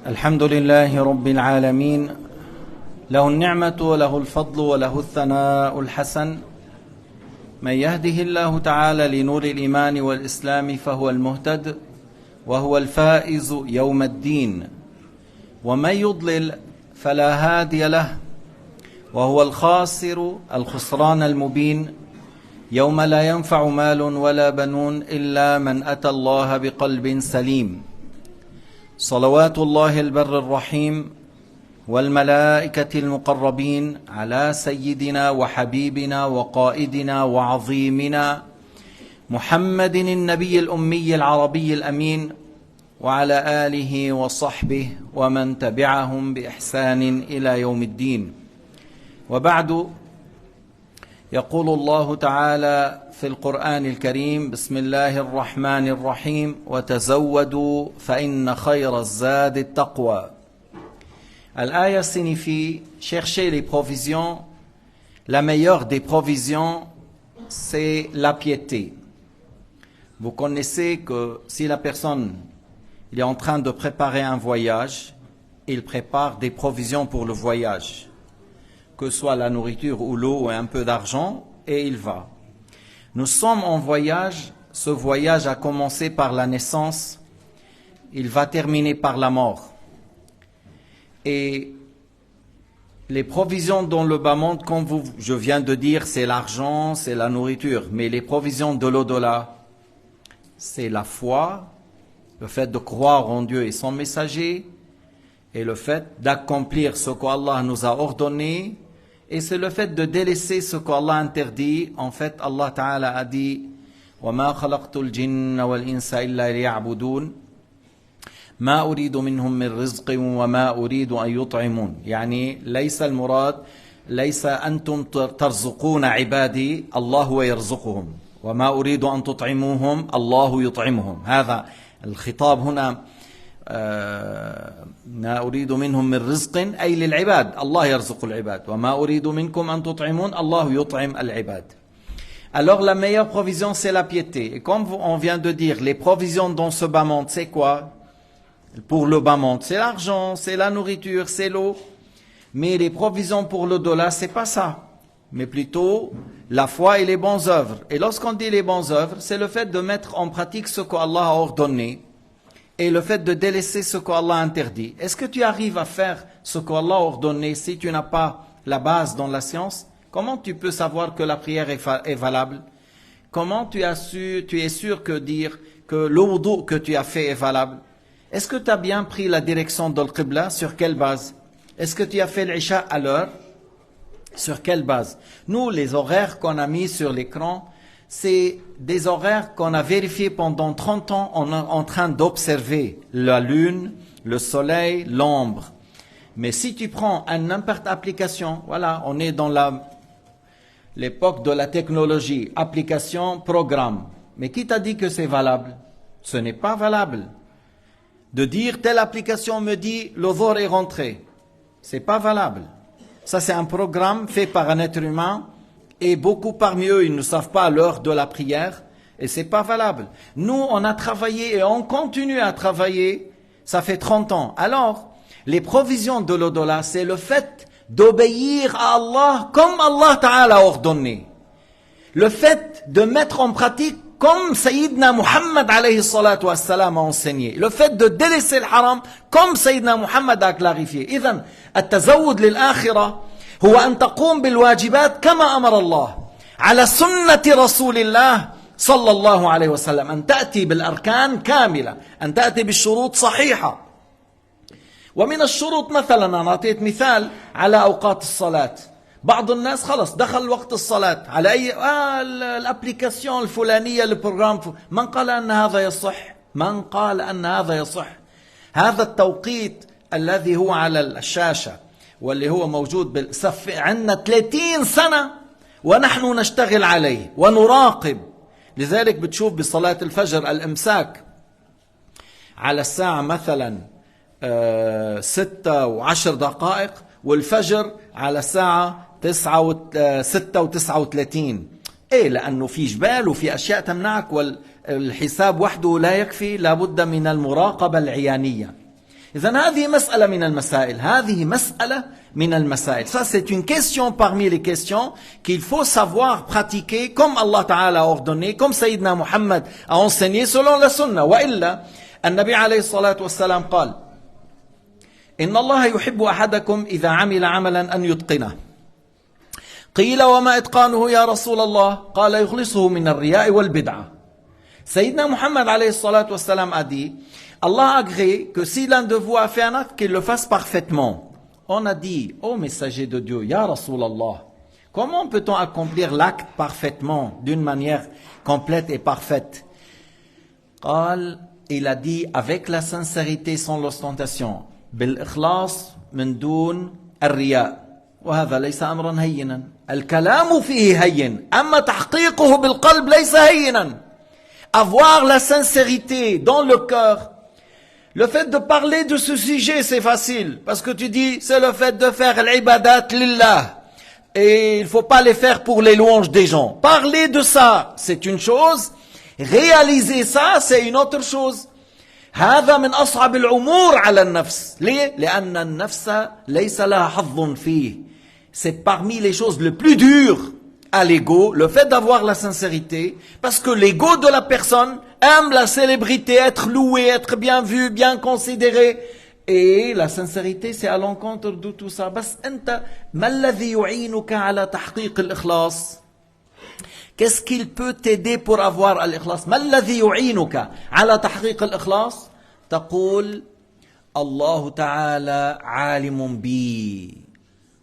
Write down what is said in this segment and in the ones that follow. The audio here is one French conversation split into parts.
الحمد لله رب العالمين، له النعمة وله الفضل وله الثناء الحسن. من يهده الله تعالى لنور الإيمان والإسلام فهو المهتد وهو الفائز يوم الدين، ومن يضلل فلا هادي له وهو الخاسر الخسران المبين، يوم لا ينفع مال ولا بنون إلا من أتى الله بقلب سليم. صلوات الله البر الرحيم والملائكة المقربين على سيدنا وحبيبنا وقائدنا وعظيمنا محمد النبي الأمي العربي الأمين، وعلى آله وصحبه ومن تبعهم بإحسان إلى يوم الدين. وبعد، يقول الله تعالى في القرآن الكريم: بسم الله الرحمن الرحيم، وتزودوا فإن خير الزاد التقوى. L'aya signifie chercher les provisions. La meilleure des provisions, c'est la piété. Vous connaissez que si la personne est en train de préparer un voyage, il prépare des provisions pour le voyage, que ce soit la nourriture ou l'eau ou un peu d'argent, et il va. Nous sommes en voyage. Ce voyage a commencé par la naissance, il va terminer par la mort. Et les provisions dans le bas monde, comme je viens de dire, c'est l'argent, c'est la nourriture. Mais les provisions de l'au-delà, c'est la foi, le fait de croire en Dieu et son messager, et le fait d'accomplir ce qu'Allah nous a ordonné, et c'est le fait de délaisser ce qu'Allah interdit. En fait, Allah Ta'ala a dit: وَمَا خَلَقْتُ الْجِنَّ وَالْإِنسَ إِلَّا لِيَعْبُدُونَ ما أريد منهم من رزق وما أريد أن يطعمون. يعني ليس المراد، ليس أنتم ترزقون عبادي، الله هو يرزقهم، وما أريد أن تطعموهم الله يطعمهم. هذا الخطاب هنا، ما أريد منهم من رزق أي للعباد، الله يرزق العباد، وما أريد منكم أن تطعمون الله يطعم العباد. Alors la meilleure provision, c'est la piété. Et comme on vient de dire, les provisions dans ce bas monde, c'est quoi? Pour le bas monde, c'est l'argent, c'est la nourriture, c'est l'eau. Mais les provisions pour l'au-delà, c'est pas ça. Mais plutôt la foi et les bonnes œuvres. Et lorsqu'on dit les bonnes œuvres, c'est le fait de mettre en pratique ce qu'Allah a ordonné et le fait de délaisser ce qu'Allah a interdit. Est-ce que tu arrives à faire ce qu'Allah a ordonné si tu n'as pas la base dans la science? Comment tu peux savoir que la prière est valable? Comment tu es sûr que dire que le wudu que tu as fait est valable? Est-ce que tu as bien pris la direction de l'Qibla? Sur quelle base? Est-ce que tu as fait l'Isha à l'heure? Sur quelle base? Nous, les horaires qu'on a mis sur l'écran, c'est des horaires qu'on a vérifiés pendant 30 ans en train d'observer la lune, le soleil, l'ombre. Mais si tu prends n'importe application, voilà, on est dans l'époque de la technologie, application, programme. Mais qui t'a dit que c'est valable? Ce n'est pas valable. De dire telle application me dit le dhuhr est rentré, c'est pas valable. Ça, c'est un programme fait par un être humain, et beaucoup parmi eux, ils ne savent pas l'heure de la prière, et c'est pas valable. Nous, on a travaillé et on continue à travailler, ça fait 30 ans. Alors, les provisions de l'au-delà, c'est le fait d'obéir à Allah comme Allah Ta'ala a ordonné. Le fait de mettre en pratique comme Sayyidina Muhammad alayhi salatu wassalam a enseigné. Le fait de délaisser le haram comme Sayyidina Muhammad a clarifié. إذن التزود للآخرة هو أن تقوم بالواجبات كما أمر الله على سنة رسول الله صلى الله عليه وسلم، أن تأتي بالأركان كاملة، أن تأتي بالشروط صحيحة. ومن الشروط مثلا، أنا أعطيت مثال على أوقات الصلاة. بعض الناس خلص دخل وقت الصلاة على أي الابليكاسيون الفلانية البروجرام، من قال أن هذا يصح؟ من قال أن هذا يصح؟ هذا التوقيت الذي هو على الشاشة واللي هو موجود بالصف عندنا 30 سنة ونحن نشتغل عليه ونراقب. لذلك بتشوف بصلاة الفجر الإمساك على الساعة مثلا 6:10 والفجر على الساعة 6:39. إيه، لأنه في جبال وفي أشياء تمنعك، والحساب وحده لا يكفي، لابد من المراقبة العيانية. إذن هذه مسألة من المسائل. هذه مسألة من المسائل. Ça, c'est une question parmi les questions qu'il faut savoir pratiquer comme Allah Ta'ala a ordonné, comme Sayyidina Muhammad a enseigné selon la sunna. وإلا النبي عليه الصلاة والسلام قال إن الله يحب أحدكم إذا عمل عملا أن يتقنه. قيل وما إتقانه يا رسول الله؟ قال يخلصه من الرياء والبدعة. Sayyidina Muhammad alayhi salatu wassalam a dit, Allah agrée que si l'un de vous a fait un acte, qu'il le fasse parfaitement. On a dit, ô messager de Dieu, Ya Rasulallah, comment peut-on accomplir l'acte parfaitement, d'une manière complète et parfaite? Il a dit, avec la sincérité sans l'ostentation. Bil ikhlas min doun al-riya. وهذا ليس أمرا هينا. الكلام فيه هين. أما تحقيقه بالقلب ليس هينا. Avoir la sincérité dans le cœur. Le fait de parler de ce sujet, c'est facile. Parce que tu dis, c'est le fait de faire l'ibadat lillah. Et il ne faut pas les faire pour les louanges des gens. Parler de ça, c'est une chose. Réaliser ça, c'est une autre chose. هذا من أصعب الأمور على النفس. ليه؟ لأن النفس ليس لها حظ فيه. C'est parmi les choses les plus dures à l'ego, le fait d'avoir la sincérité, parce que l'ego de la personne aime la célébrité, être loué, être bien vu, bien considéré. Et la sincérité, c'est à l'encontre de tout ça. بس أنت ما الذي يعينك على تحقيق الإخلاص? Qu'est-ce qu'il peut t'aider pour avoir الإخلاص? ما الذي يعينك على تحقيق الإخلاص؟ تقول الله تعالى عالم بي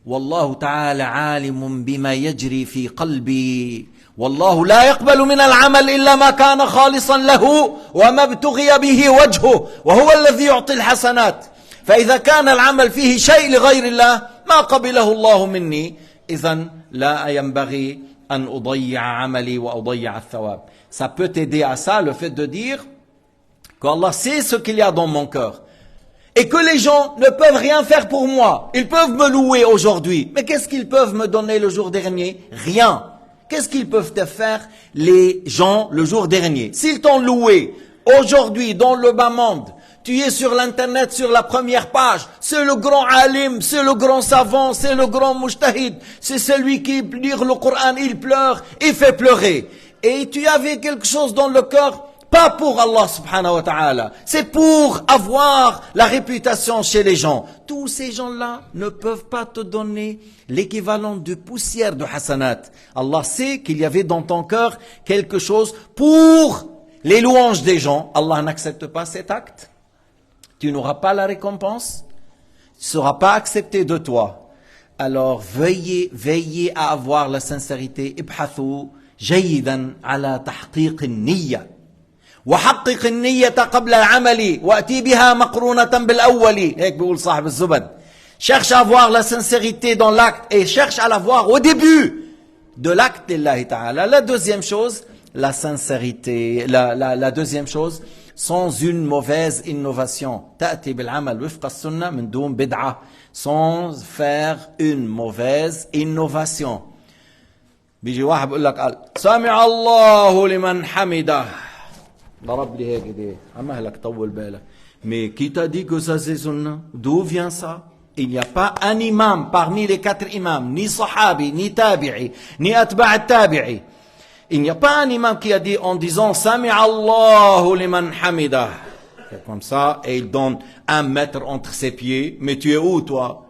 والله تعالى عالم بما يجري في قلبي والله لا يقبل من العمل إلا ما كان خالصا له وما ابتغي به وجهه وهو الذي يعطي الحسنات فإذا كان العمل فيه شيء لغير الله ما قبله الله مني إذن لا ينبغي أن أضيع عملي وأضيع الثواب. Ça peut t'aider à ça, le fait de dire qu'Allah sait ce qu'il y a dans mon cœur. Et que les gens ne peuvent rien faire pour moi. Ils peuvent me louer aujourd'hui. Mais qu'est-ce qu'ils peuvent me donner le jour dernier? Rien. Qu'est-ce qu'ils peuvent te faire les gens le jour dernier? S'ils t'ont loué aujourd'hui dans le bas monde, tu es sur l'internet, sur la première page, c'est le grand alim, c'est le grand savant, c'est le grand mujtahid, c'est celui qui lit le Coran, il pleure, il fait pleurer. Et tu avais quelque chose dans le cœur, pas pour Allah subhanahu wa ta'ala, c'est pour avoir la réputation chez les gens. Tous ces gens-là ne peuvent pas te donner l'équivalent de poussière de hasanat. Allah sait qu'il y avait dans ton cœur quelque chose pour les louanges des gens. Allah n'accepte pas cet acte. Tu n'auras pas la récompense. Tu ne seras pas accepté de toi. Alors veillez à avoir la sincérité. Ibhathu jayidan ala tahqiq an-niyya. وحقق النية قبل العمل وأتي بها مقرونة بالأول. هيك بيقول صاحب الزبد. Cherche à avoir la sincérité dans l'acte et cherche à l'avoir au début de l'acte d'Allah Ta'ala. La deuxième chose, la sincérité. La deuxième chose, sans une mauvaise innovation. تأتي بالعمل وفق السنة من دون بدعة. Sans faire une mauvaise innovation. بيجي واحد بيقول لك قال سمع الله لمن حمده. ضرب لي هيك ايديه عمهلك طول بالك. Mais qui t'a dit que ça c'est sunna? D'où vient ça? Il n'y a pas un imam parmi les 4 imams, ni sahabi, ni tabi'i, ni atba' tabi'i. Il n'y a pas un imam qui a dit en disant Sami'a Allahu liman hamida. Comme ça, et il donne 1 mètre entre ses pieds. Mais tu es où toi?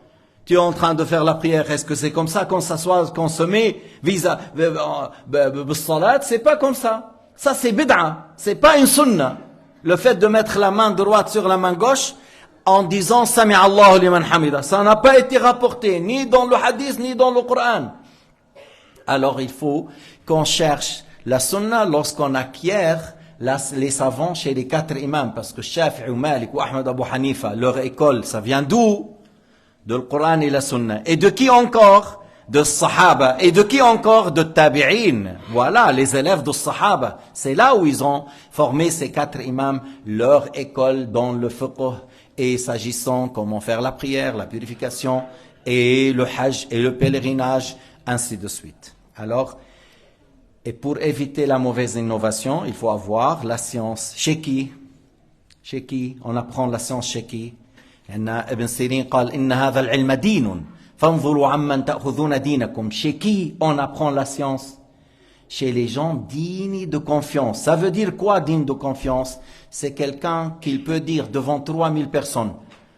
Tu es en train de faire la prière. Est-ce que c'est comme ça qu'on s'assoit, qu'on se met salat? C'est pas comme ça. Ça c'est bid'a, c'est pas une sunna. Le fait de mettre la main droite sur la main gauche en disant Sami'a Allahu liman hamida, ça n'a pas été rapporté ni dans le hadith ni dans le Coran. Alors il faut qu'on cherche la sunna lorsqu'on acquiert les savants chez les 4 imams, parce que Shafi'i ou Malik ou Ahmed Abu Hanifa, leur école, ça vient d'où? De le Coran et la sunna. Et de qui encore? De Sahaba. Et de qui encore? De Tabi'in. Voilà, les élèves de Sahaba. C'est là où ils ont formé ces 4 imams, leur école dans le fiqh. Et s'agissant comment faire la prière, la purification, et le hajj, et le pèlerinage, ainsi de suite. Alors, et pour éviter la mauvaise innovation, il faut avoir la science. Chez qui? Chez qui? On apprend la science chez qui? لأن ابن سيرين قال إن هذا العلم دين فانظروا عمن تأخذون دينكم. Chez qui on apprend la science? Chez les gens dignes de confiance. Ça veut dire quoi, digne de confiance? C'est quelqu'un qui peut dire devant 3000 personnes,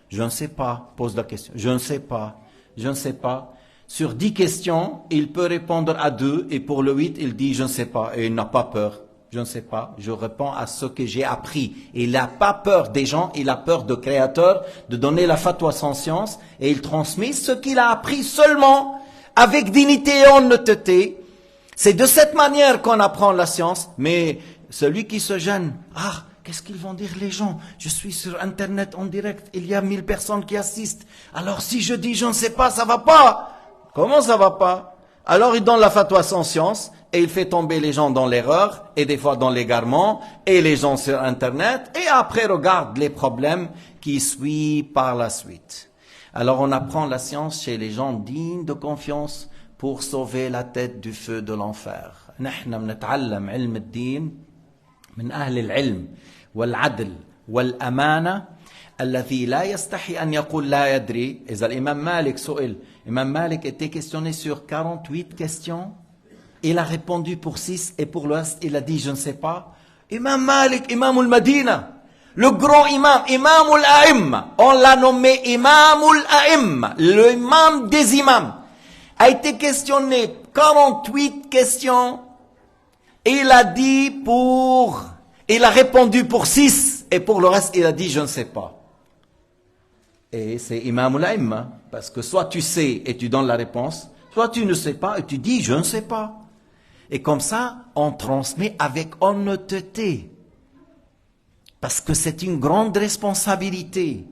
je ne sais pas, pose la question, je ne sais pas, je ne sais pas. Sur 10 questions, il peut répondre à 2 et pour le 8, il dit je ne sais pas et il n'a pas peur. Je ne sais pas, je réponds à ce que j'ai appris. Il n'a pas peur des gens, il a peur de créateur, de donner la fatwa sans science, et il transmet ce qu'il a appris seulement, avec dignité et honnêteté. C'est de cette manière qu'on apprend la science, mais celui qui se gêne, qu'est-ce qu'ils vont dire les gens? Je suis sur Internet en direct, il y a 1000 personnes qui assistent. Alors si je dis je ne sais pas, ça va pas. Comment ça va pas? Alors il donne la fatwa sans science, et il fait tomber les gens dans l'erreur, et des fois dans l'égarement, et les gens sur Internet, et après regarde les problèmes qui suivent par la suite. Alors on apprend la science chez les gens dignes de confiance pour sauver la tête du feu de l'enfer. نحن بنتعلم علم الدين من أهل العلم والعدل والأمانة الذي لا يستحي أن يقول لا يدري. إذا الإمام مالك سئل, Imam Malik était questionné sur 48 questions. Il a répondu pour 6 et pour le reste, il a dit je ne sais pas. Imam Malik, Imam al-Madina, le grand imam, Imam al-A'imma, on l'a nommé Imam al-A'imma, le imam des imams, a été questionné 48 questions et il a répondu pour 6 et pour le reste, il a dit je ne sais pas. Et c'est Imam al-A'imma, parce que soit tu sais et tu donnes la réponse, soit tu ne sais pas et tu dis je ne sais pas. Et comme ça, on transmet avec honnêteté. Parce que c'est une grande responsabilité.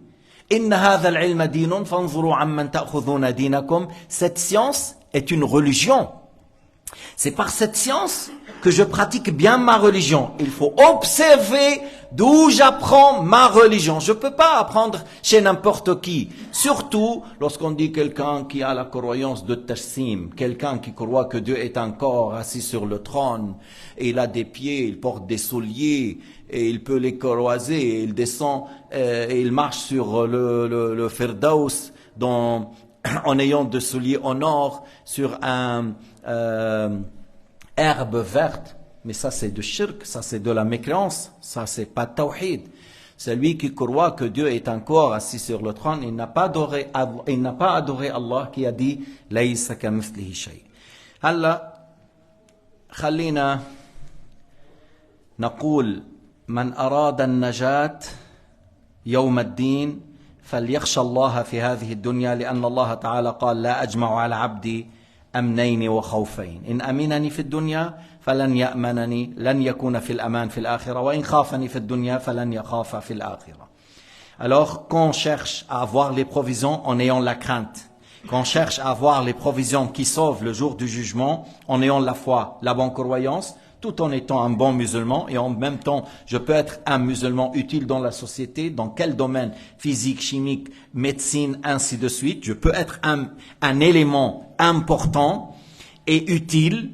Cette science est une religion. C'est par cette science que je pratique bien ma religion. Il faut observer d'où j'apprends ma religion. Je ne peux pas apprendre chez n'importe qui. Surtout lorsqu'on dit quelqu'un qui a la croyance de Tassim, quelqu'un qui croit que Dieu est encore assis sur le trône, et il a des pieds, il porte des souliers, et il peut les croiser, et il descend, et il marche sur le Firdaus en ayant des souliers en or, sur un herbe verte. Mais ça c'est de shirk, ça c'est de la mécréance, ça c'est pas tawhid. Celui qui croit que Dieu est encore assis sur le trône, il n'a pas adoré Allah qui a dit laysa kamithlihi shay. هلا خلينا نقول من أراد النجاة يوم الدين فليخشى الله في هذه الدنيا لأن الله تعالى قال لا أجمع على عبدي أمنين وخوفين إن أمنني في الدنيا فلن يأمنني لن يكون في الأمان في الآخرة وإن خافني في الدنيا فلن يخاف في الآخرة. Alors qu'on cherche à avoir les provisions en ayant la crainte, qu'on cherche à avoir les provisions qui sauvent le jour du jugement en ayant la foi, la bonne croyance, tout en étant un bon musulman, et en même temps, je peux être un musulman utile dans la société, dans quel domaine? Physique, chimique, médecine, ainsi de suite. Je peux être un élément important et utile,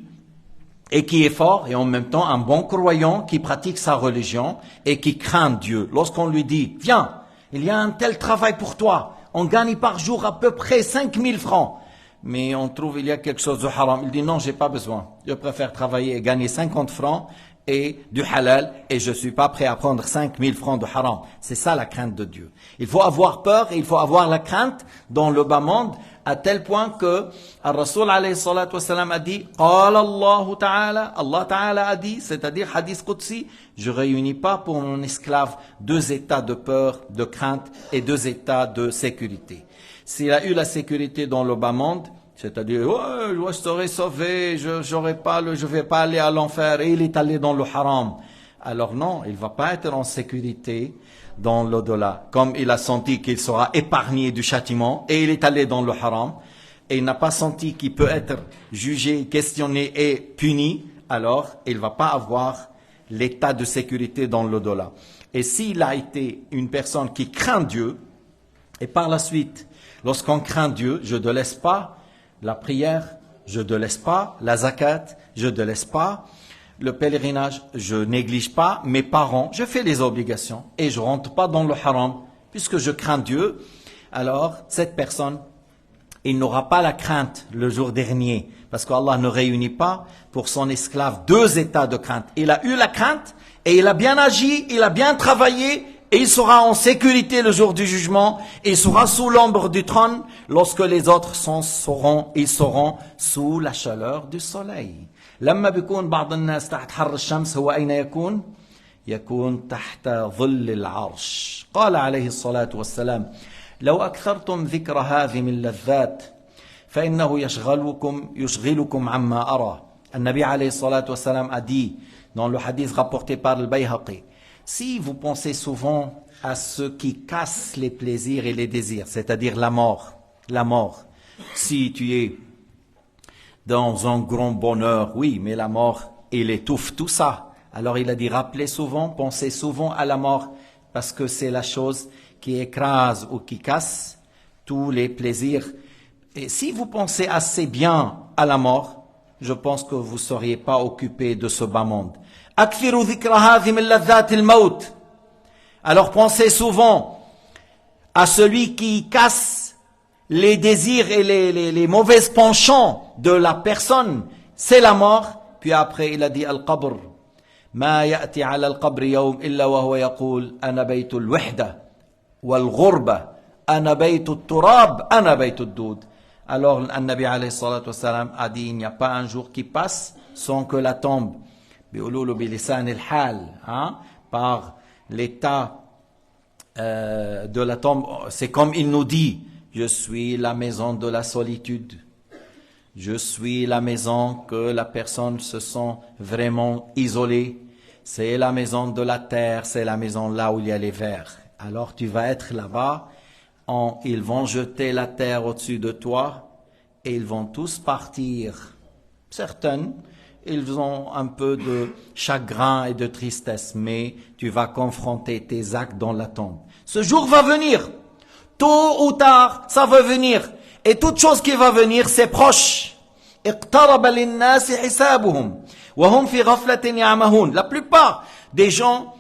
et qui est fort, et en même temps un bon croyant qui pratique sa religion et qui craint Dieu. Lorsqu'on lui dit, viens, il y a un tel travail pour toi, on gagne par jour à peu près 5000 francs. Mais on trouve il y a quelque chose de haram. Il dit non, j'ai pas besoin. Je préfère travailler et gagner 50 francs et du halal, et je suis pas prêt à prendre 5000 francs de haram. C'est ça la crainte de Dieu. Il faut avoir peur et il faut avoir la crainte dans le bas monde, à tel point que Ar-Rasoul alayhi salatu wassalam a dit, Qala Allah Ta'ala, Allah Ta'ala a dit, c'est-à-dire hadith Qudsi, je réunis pas pour mon esclave 2 états de peur, de crainte et 2 états de sécurité. S'il a eu la sécurité dans le bas monde, c'est-à-dire, je serai sauvé, je vais pas aller à l'enfer, et il est allé dans le haram. Alors non, il va pas être en sécurité dans l'au-delà. Comme il a senti qu'il sera épargné du châtiment, et il est allé dans le haram, et il n'a pas senti qu'il peut être jugé, questionné et puni, alors il va pas avoir l'état de sécurité dans l'au-delà. Et s'il a été une personne qui craint Dieu, et par la suite, lorsqu'on craint Dieu, je ne laisse pas la prière, je ne laisse pas la zakat, je ne laisse pas le pèlerinage, je néglige pas mes parents, je fais les obligations et je rentre pas dans le haram. puisque je crains Dieu, alors cette personne, il n'aura pas la crainte le jour dernier, parce qu'Allah ne réunit pas pour son esclave deux états de crainte. Il a eu la crainte et il a bien agi, il a bien travaillé et il sera en sécurité le jour du jugement et il sera sous l'ombre du trône lorsque les autres ils seront sous la chaleur du soleil. لما بيكون بعض الناس تحت حر الشمس هو أين يكون؟ يكون تحت ظل العرش. قال عليه الصلاة والسلام: لو أكثرتم ذكر هذه من اللذات فإنه يشغلكم عما أرى. النبي عليه الصلاة والسلام a dit dans le hadith rapporté par le Bayhaqi: si vous pensez souvent à ce qui casse les plaisirs et les désirs, c'est-à-dire la mort, si tu es dans un grand bonheur, oui, mais la mort, il étouffe tout ça. Alors il a dit, rappelez souvent, pensez souvent à la mort, parce que c'est la chose qui écrase ou qui casse tous les plaisirs. Et si vous pensez assez bien à la mort, je pense que vous ne seriez pas occupé de ce bas monde. Alors pensez souvent à celui qui casse les désirs et les mauvais penchants de la personne, c'est la mort. Puis après il a dit al-qabr. ما يأتي على القبر يوم إلا وهو يقول أنا بيت الوحدة والغربة أنا بيت التراب أنا بيت الدود. Alors النبي عليه الصلاة والسلام a dit, il n'y a pas un jour qui passe sans que la tombe بيقولوا بلسان الحال, par l'état de la tombe, c'est comme il nous dit, je suis la maison de la solitude, je suis la maison que la personne se sent vraiment isolée, c'est la maison de la terre, c'est la maison là où il y a les vers. Alors tu vas être là-bas, ils vont jeter la terre au-dessus de toi et ils vont tous partir. Certaines, ils ont un peu de chagrin et de tristesse, mais tu vas confronter tes actes dans la tombe. Ce jour va venir, tôt ou tard, ça va venir. Et toute chose qui va venir, c'est proche. اقترب للناس حسابهم وهم في غفلة يعمهون. La plupart des gens,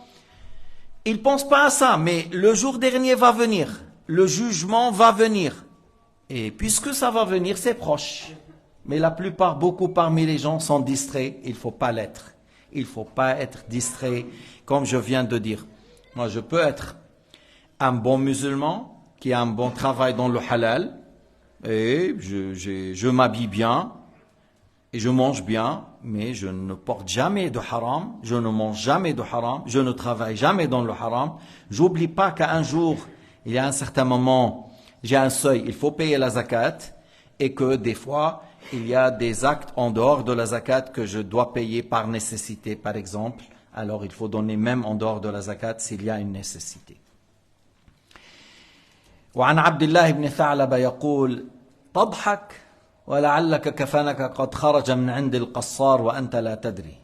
ils pensent pas à ça, mais le jour dernier va venir, le jugement va venir. Et puisque ça va venir, c'est proche. Mais la plupart, beaucoup parmi les gens sont distraits. Il faut pas l'être. Il faut pas être distrait, comme je viens de dire. Moi, je peux être un bon musulman qui a un bon travail dans le halal, et je m'habille bien, et je mange bien, mais je ne porte jamais de haram, je ne mange jamais de haram, je ne travaille jamais dans le haram. J'oublie pas qu'un jour, il y a un certain moment, j'ai un seuil, il faut payer la zakat, et que des fois, il y a des actes en dehors de la zakat que je dois payer par nécessité, par exemple. Alors il faut donner même en dehors de la zakat s'il y a une nécessité. وعن عبد الله بن ثعلبة يقول تضحك ولعلك كفنك قد خرج من عند القصار وأنت لا تدري.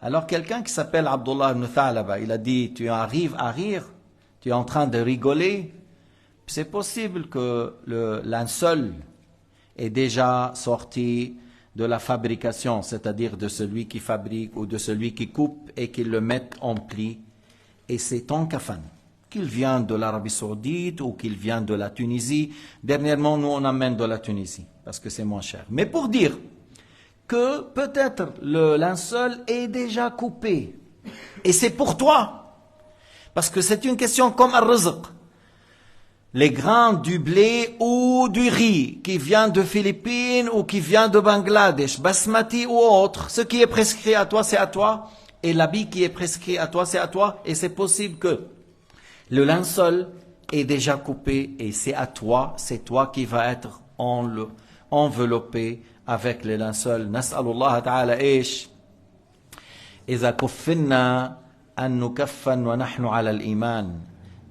Alors quelqu'un qui s'appelle Abdullah ibn Tha'laba, il a dit, tu arrives à rire, tu es en train de rigoler, c'est possible que le linceul est déjà sorti de la fabrication, c'est-à-dire de celui qui fabrique ou de celui qui coupe et qui le met en pli, et c'est ton kafan. Qu'il vient de l'Arabie Saoudite ou qu'il vient de la Tunisie. Dernièrement, nous on amène de la Tunisie parce que c'est moins cher. Mais pour dire que peut-être le linceul est déjà coupé et c'est pour toi, parce que c'est une question comme al-rizq. Les grains du blé ou du riz qui vient de Philippines ou qui vient de Bangladesh, basmati ou autre, ce qui est prescrit à toi, c'est à toi, et l'habit qui est prescrit à toi, c'est à toi, et c'est possible que le linceul est déjà coupé et c'est à toi, c'est toi qui va être enveloppé avec le linceul. Nas'alullah ta'ala إيش إذا كفنا أن نكفن ونحن على الإيمان.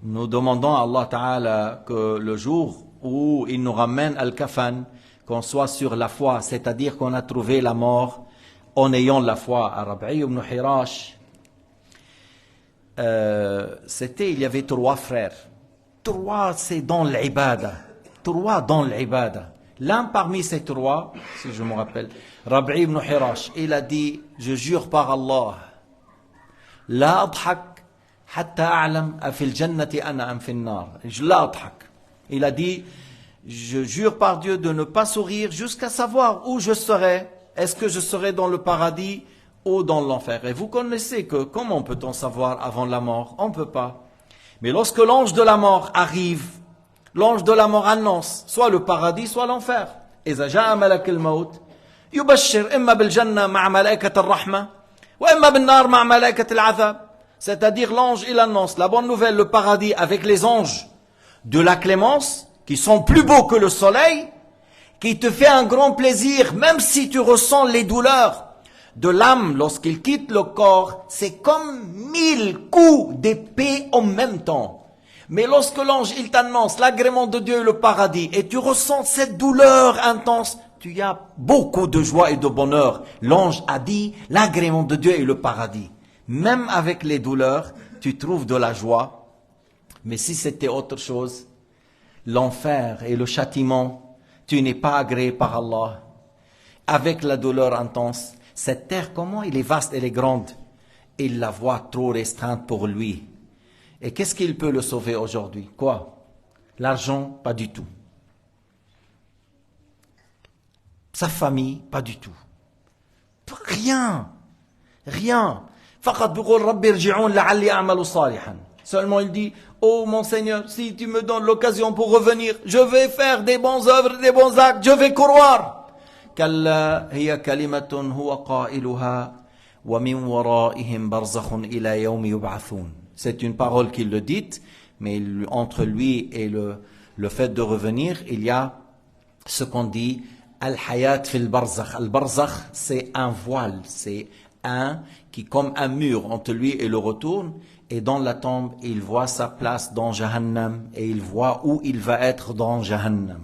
Nous demandons à Allah Ta'ala que le jour où il nous ramène al-kafan, qu'on soit sur la foi, c'est-à-dire qu'on a trouvé la mort en ayant la foi. Rabi ibn Hirash, il y avait 3 frères. 3, c'est dans l'ibada. 3 dans l'ibada. L'un parmi ces 3, si je me rappelle, Rabi ibn Hirash, il a dit, je jure par Allah, la adhak حتى أعلم أفي الجنة أنا أم في النار. لا أضحك. Il a dit, je jure par Dieu de ne pas sourire jusqu'à savoir où je serai. Est-ce que je serai dans le paradis ou dans l'enfer? Et vous connaissez que comment peut-on savoir avant la mort? On ne peut pas. Mais lorsque l'ange de la mort arrive, l'ange de la mort annonce soit le paradis, soit l'enfer. إذا جاء ملك الموت يبشر إما بالجنة مع ملائكة الرحمة وإما بالنار مع ملائكة العذاب. C'est-à-dire l'ange il annonce la bonne nouvelle, le paradis avec les anges de la clémence qui sont plus beaux que le soleil, qui te fait un grand plaisir même si tu ressens les douleurs de l'âme lorsqu'il quitte le corps. C'est comme 1000 coups d'épée en même temps. Mais lorsque l'ange il t'annonce l'agrément de Dieu et le paradis et tu ressens cette douleur intense, tu as beaucoup de joie et de bonheur. L'ange a dit l'agrément de Dieu et le paradis. Même avec les douleurs, tu trouves de la joie. Mais si c'était autre chose, l'enfer et le châtiment, tu n'es pas agréé par Allah. Avec la douleur intense, cette terre, comment elle est vaste, elle est grande. Il la voit trop restreinte pour lui. Et qu'est-ce qu'il peut le sauver aujourd'hui? Quoi? L'argent? Pas du tout. Sa famille? Pas du tout. Rien. Rien. Seulement il dit, oh mon Seigneur, si tu me donnes l'occasion pour revenir, je vais faire des bonnes œuvres, des bons actes, je vais croire. C'est une parole qu'il le dit, mais entre lui et le fait de revenir, il y a ce qu'on dit al-hayat fil barzakh. Al-barzakh, c'est un voile, c'est un qui comme un mur entre lui et le retour, et dans la tombe, il voit sa place dans Jahannam et il voit où il va être dans Jahannam.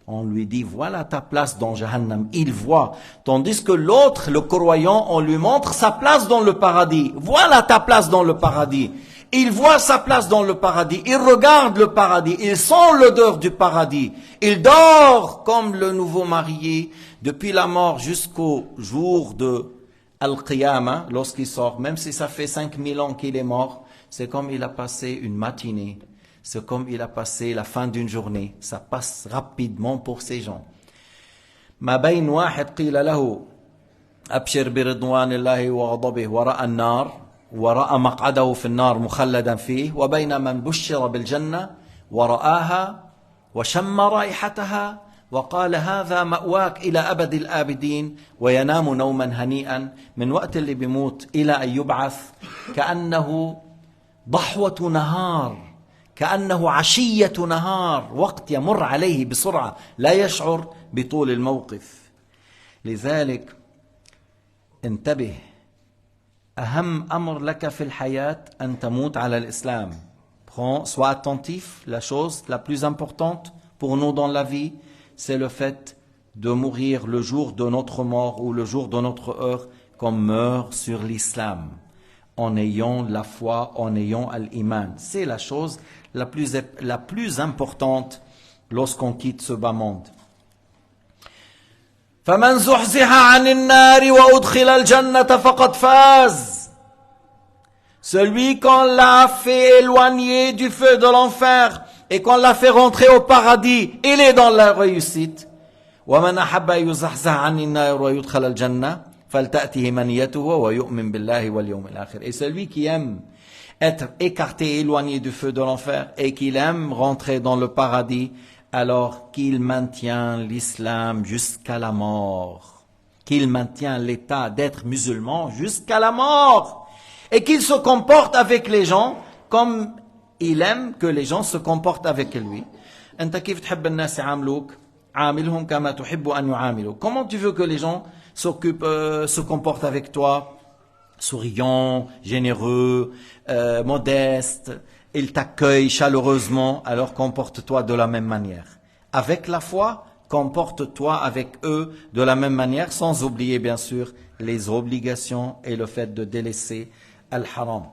On lui dit, voilà ta place dans Jahannam. Il voit. Tandis que l'autre, le croyant, on lui montre sa place dans le paradis. Voilà ta place dans le paradis. Il voit sa place dans le paradis. Il regarde le paradis. Il sent l'odeur du paradis. Il dort comme le nouveau marié depuis la mort jusqu'au jour de Al-Qiyamah, lorsqu'il sort, même si ça fait 5000 ans qu'il est mort, c'est comme il a passé une matinée, c'est comme il a passé la fin d'une journée. Ça passe rapidement pour ces gens. ما بين واحد قيل له أبشر برضوان الله وغضبه ورأى النار ورأى مقعده في النار مخلدا فيه وبين من بشر بالجنة ورآها وشم رائحتها وقال هذا مأواك إلى أبد الآبدين وينام نوما هنيئا. من وقت اللي بيموت إلى أن يبعث كأنه ضحوة نهار، كأنه عشية نهار، وقت يمر عليه بسرعة لا يشعر بطول الموقف. لذلك انتبه، أهم أمر لك في الحياة أن تموت على الإسلام. Sois attentif, la chose la plus importante pour nous dans la vie, c'est le fait de mourir le jour de notre mort ou le jour de notre heure, qu'on meurt sur l'islam, en ayant la foi, en ayant l'iman. C'est la chose la plus importante lorsqu'on quitte ce bas monde. فَمَنْ زُحْزِحَ عَنِ النَّارِ وَأُدْخِلَ الْجَنَّةَ فَقَدْ فَازَ. Celui qu'on l'a fait éloigner du feu de l'enfer et qu'on l'a fait rentrer au paradis, il est dans la réussite. وَمَنْ أَحَبَّ يُزَحْزَحَ عَنِ النَّارِ وَيُدْخَلَ الْجَنَّةَ فَلْتَأْتِهِ مَنِيَّتُهُ وَيُؤْمِنْ بِاللَّهِ وَالْيَوْمِ الْآخِرِ. Et celui qui aime être écarté, éloigné du feu de l'enfer et qu'il aime rentrer dans le paradis, alors qu'il maintient l'islam jusqu'à la mort, qu'il maintient l'état d'être musulman jusqu'à la mort, et qu'il se comporte avec les gens comme il aime que les gens se comportent avec lui. أنت كيف تحب الناس يعاملوك؟ عاملهم كما تحب أن يعاملوك. Comment tu veux que les gens se comportent avec toi? Souriant, généreux, modeste, ils t'accueillent chaleureusement, alors comporte-toi de la même manière. Avec la foi, comporte-toi avec eux de la même manière, sans oublier bien sûr les obligations et le fait de délaisser al-haram.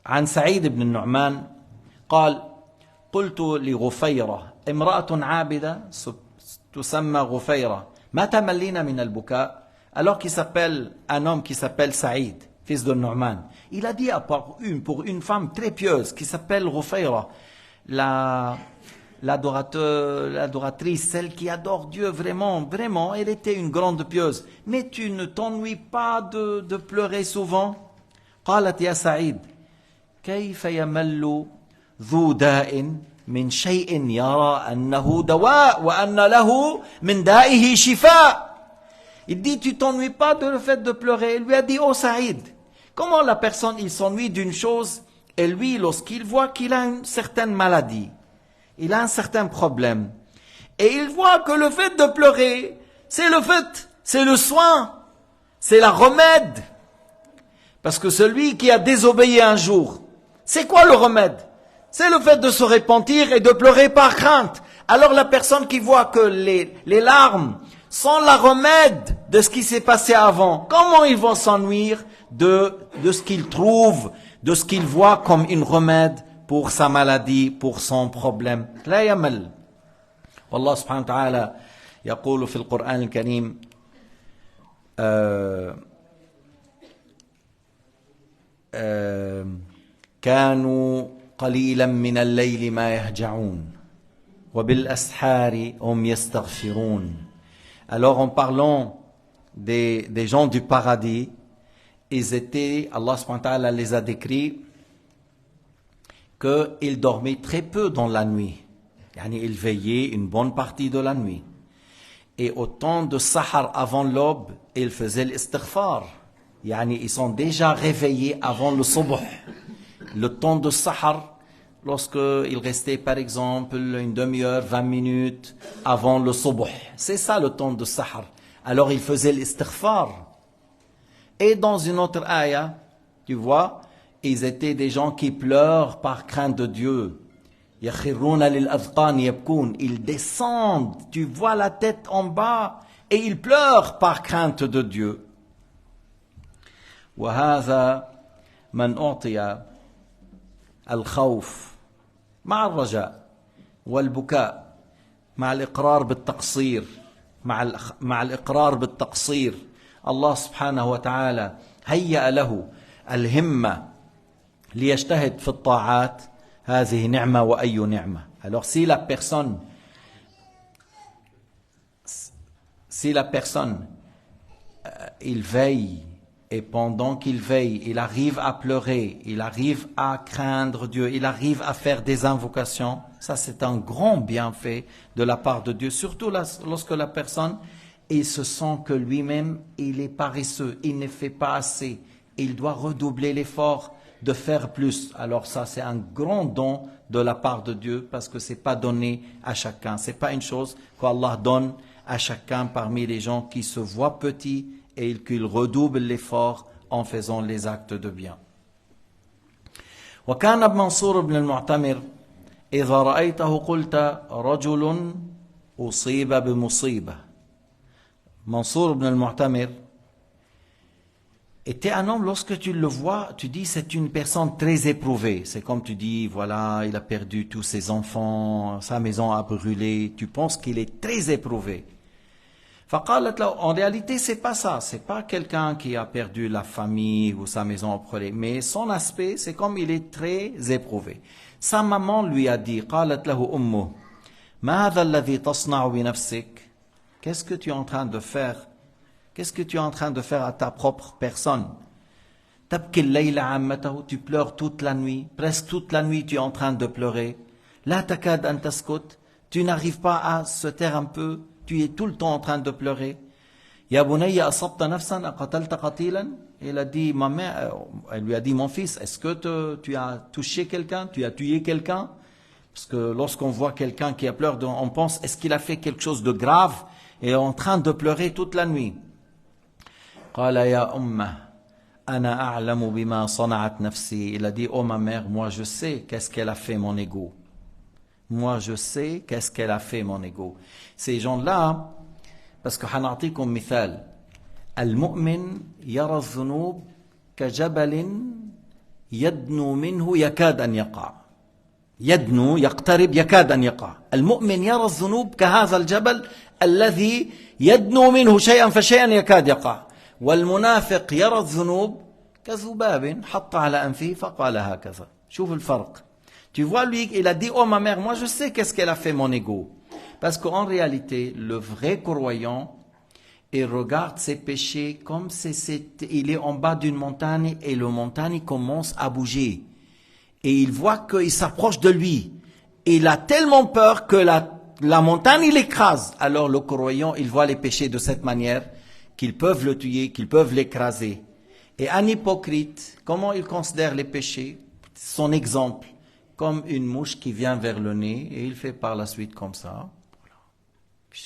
عن سعيد بن النعمان قال قلت لغفيرة امرأة عابدة تسمى غفيرة ما تملين من البكاء alors un homme qui s'appelle Saïd, fils de Nu'man. Il a dit pour une femme très pieuse qui s'appelle Rufayra, l'adoratrice, celle qui adore Dieu vraiment, vraiment, elle était une grande pieuse. Mais tu ne t'ennuies pas de pleurer souvent? قالت يا سعيد كيف يمل ذو داء من شيء يرى أنه دواء وأن له من دائه شفاء. Il dit, tu t'ennuies pas de le fait de pleurer. Il lui a dit, oh Saïd, comment la personne, il s'ennuie d'une chose, et lui, lorsqu'il voit qu'il a une certaine maladie, il a un certain problème, et il voit que le fait de pleurer, c'est le soin, c'est la remède. Parce que celui qui a désobéi un jour, c'est quoi le remède? C'est le fait de se repentir et de pleurer par crainte. Alors la personne qui voit que les larmes sont la remède de ce qui s'est passé avant, comment ils vont s'ennuyer de ce qu'ils trouvent, de ce qu'ils voient comme une remède pour sa maladie, pour son problème. لا يمل. والله سبحانه وتعالى يقول في القرآن الكريم كانوا قليلا من الليل ما يهجعون وبالأسحار هم يستغفرون. Alors en parlant des gens du paradis, Allah subhanahu wa ta'ala les a décrits qu'ils dormaient très peu dans la nuit. Ils veillaient une bonne partie de la nuit. Et au temps de Sahar avant l'aube, ils faisaient l'istighfar. Ils sont déjà réveillés avant le subh. Le temps de Sahar, lorsqu'il restait par exemple une demi-heure, 20 minutes avant le subh. C'est ça le temps de Sahar. Alors ils faisaient l'istighfar. Et dans une autre ayah, tu vois, ils étaient des gens qui pleurent par crainte de Dieu. Ils descendent, tu vois la tête en bas, et ils pleurent par crainte de Dieu. وهذا من أعطي الخوف مع الرجاء والبكاء مع الإقرار بالتقصير مع الإقرار بالتقصير الله سبحانه وتعالى هيأ له الهمة ليجتهد في الطاعات هذه نعمة وأي نعمة. Alors si la personne il veille, et pendant qu'il veille, il arrive à pleurer, il arrive à craindre Dieu, il arrive à faire des invocations, ça c'est un grand bienfait de la part de Dieu, surtout lorsque la personne, il se sent que lui-même, il est paresseux, il ne fait pas assez, il doit redoubler l'effort de faire plus. Alors ça c'est un grand don de la part de Dieu, parce que c'est pas donné à chacun, c'est pas une chose qu'Allah donne à chacun parmi les gens qui se voient petits, et qu'il redouble l'effort en faisant les actes de bien. وكان ابن منصور بن المعتمر إذا رأيته قلت رجل أصيب بمصيبة. Mansour ibn al-Mu'tamir était un homme, lorsque tu le vois, tu dis c'est une personne très éprouvée. C'est comme tu dis, voilà, il a perdu tous ses enfants, sa maison a brûlé. Tu penses qu'il est très éprouvé. En réalité, c'est pas ça. C'est pas quelqu'un qui a perdu la famille ou sa maison a brûlé. Mais son aspect, c'est comme il est très éprouvé. Sa maman lui a dit, قالت له أمه ما هذا الذي تصنع بنفسك. Qu'est-ce que tu es en train de faire? Qu'est-ce que tu es en train de faire à ta propre personne? تبكي الليل عامته. Tu pleures toute la nuit. Presque toute la nuit, tu es en train de pleurer. لا تكاد أن تسكت. Tu n'arrives pas à se taire un peu. Tu es tout le temps en train de pleurer. Ya bunayya asabta nafsan aqatalta qatilan. Elle a dit, ma mère, elle lui a dit, mon fils, est-ce que tu as touché quelqu'un, tu as tué quelqu'un? Parce que lorsqu'on voit quelqu'un qui a pleuré, on pense, est-ce qu'il a fait quelque chose de grave et est en train de pleurer toute la nuit? Qala ya umma ana a'lamu bima sana'at nafsi. Il a dit, oh ma mère, moi je sais qu'est-ce qu'elle a fait mon ego. Moi, je sais qu'est-ce qu'elle a fait, mon ego. Ces gens-là, parce que hanatikum mithal, al-mu'min yara al-dhunub ka jabalin yadnu minhu yakad an yaqa. Yadnu yaqtarib yakad an yaqa. Al-mu'min yara al-dhunub ka hadha al-jabal الذي يدنو منه شيئا فشيئا يكاد يقع والمنافق يرى الذنوب كذباب حط على أنفه فقال هكذا. شوف الفرق. Tu vois, lui, il a dit, oh ma mère, moi je sais qu'est-ce qu'elle a fait mon ego. Parce qu'en réalité, le vrai croyant, il regarde ses péchés comme il est en bas d'une montagne et la montagne commence à bouger. Et il voit qu'il s'approche de lui. Et il a tellement peur que la montagne l'écrase. Alors le croyant, il voit les péchés de cette manière qu'ils peuvent le tuer, qu'ils peuvent l'écraser. Et un hypocrite, comment il considère les péchés? Son exemple, comme une mouche qui vient vers le nez et il fait par la suite comme ça.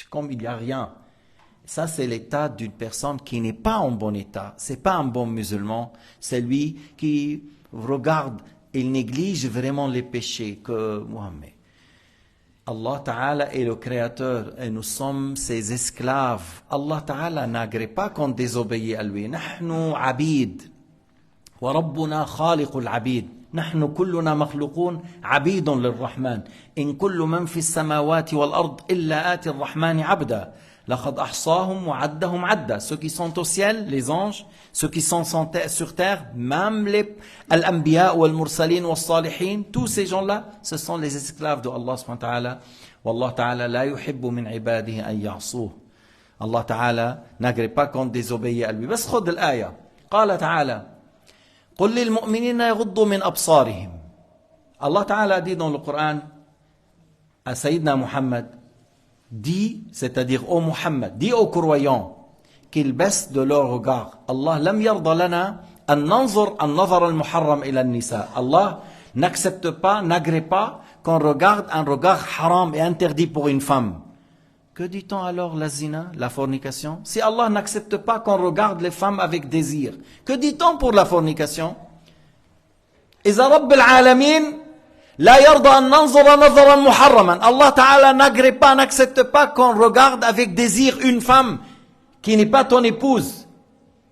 Comme il n'y a rien. Ça, c'est l'état d'une personne qui n'est pas en bon état. C'est pas un bon musulman. C'est lui qui regarde, il néglige vraiment les péchés que Mohammed. Allah Ta'ala est le créateur et nous sommes ses esclaves. Allah Ta'ala n'agrée pas qu'on désobéit à lui. نحن عبيد وربنا خالق العبيد. نحن كلنا مخلوقون عبيد للرحمن. إن كل من في السماوات والأرض إلا آتي الرحمن عبدا. لقد أحصاهم وعدهم عدا. Ceux qui sont au ciel, les anges, ceux qui sont sur terre, même les al-anbiya ou al-mursalin ou al-salihin, tous ces gens-là, ce sont les esclaves de Allah subhanahu wa ta'ala. Wallah ta'ala la yuhibbu min ibadihi an ya'suh. Allah ta'ala n'agrée pas qu'on désobéit à lui. بس خذ الآية. قال تعالى قل للمؤمنين يغضوا من أبصارهم. Allah ta'ala dit dans le Coran à Sayyidina Muhammad, dit, c'est-à-dire au Muhammad, dit aux croyants qu'ils baissent de leur regard. Allah lam yarda lana an nanzur an nazar al muharram ila an-nisa. Allah n'accepte pas, n'agrée pas qu'on regarde un regard haram et interdit pour une femme. Que dit-on alors la zina, la fornication? Si Allah n'accepte pas qu'on regarde les femmes avec désir, que dit-on pour la fornication? إذا رب العالمين لا يرضى أن ننظر نظرا محرما. Allah Ta'ala n'agrée pas, n'accepte pas qu'on regarde avec désir une femme qui n'est pas ton épouse.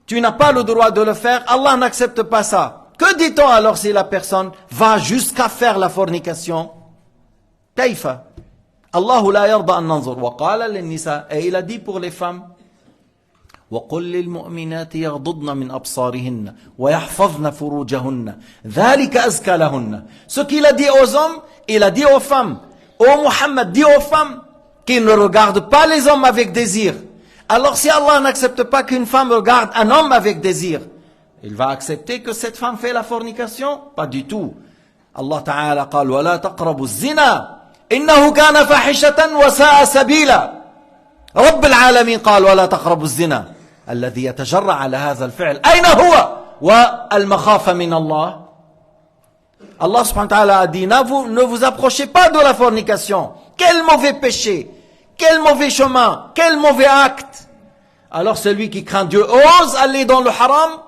Tu n'as pas le droit de le faire. Allah n'accepte pas ça. Que dit-on alors si la personne va jusqu'à faire la fornication? كيف? الله لا يرضى أن ننظر. وقال للنساء, et il a dit pour les femmes, وقل للمؤمنات يغضضن من أبصارهن ويحفظن فروجهن ذلك أزكى لهن. Ce qu'il a dit aux hommes, il a dit aux femmes. Ô Muhammad, dit aux femmes qu'ils ne regardent pas les hommes avec désir. Alors si Allah n'accepte pas qu'une femme regarde un homme avec désir, il va accepter que cette femme fait la fornication? Pas du tout. Allah Ta'ala قال ولا تقربوا الزنا إنه كان فاحشة وساء سبيلا. رب العالمين قال ولا تقربوا الزنا. الذي يتجرأ على هذا الفعل أين هو والمخافة من الله؟ Allah subhanahu wa ta'ala a dit ne vous approchez pas de la fornication. Quel mauvais péché, quel mauvais chemin, quel mauvais acte. Alors celui qui craint Dieu ose aller dans le haram.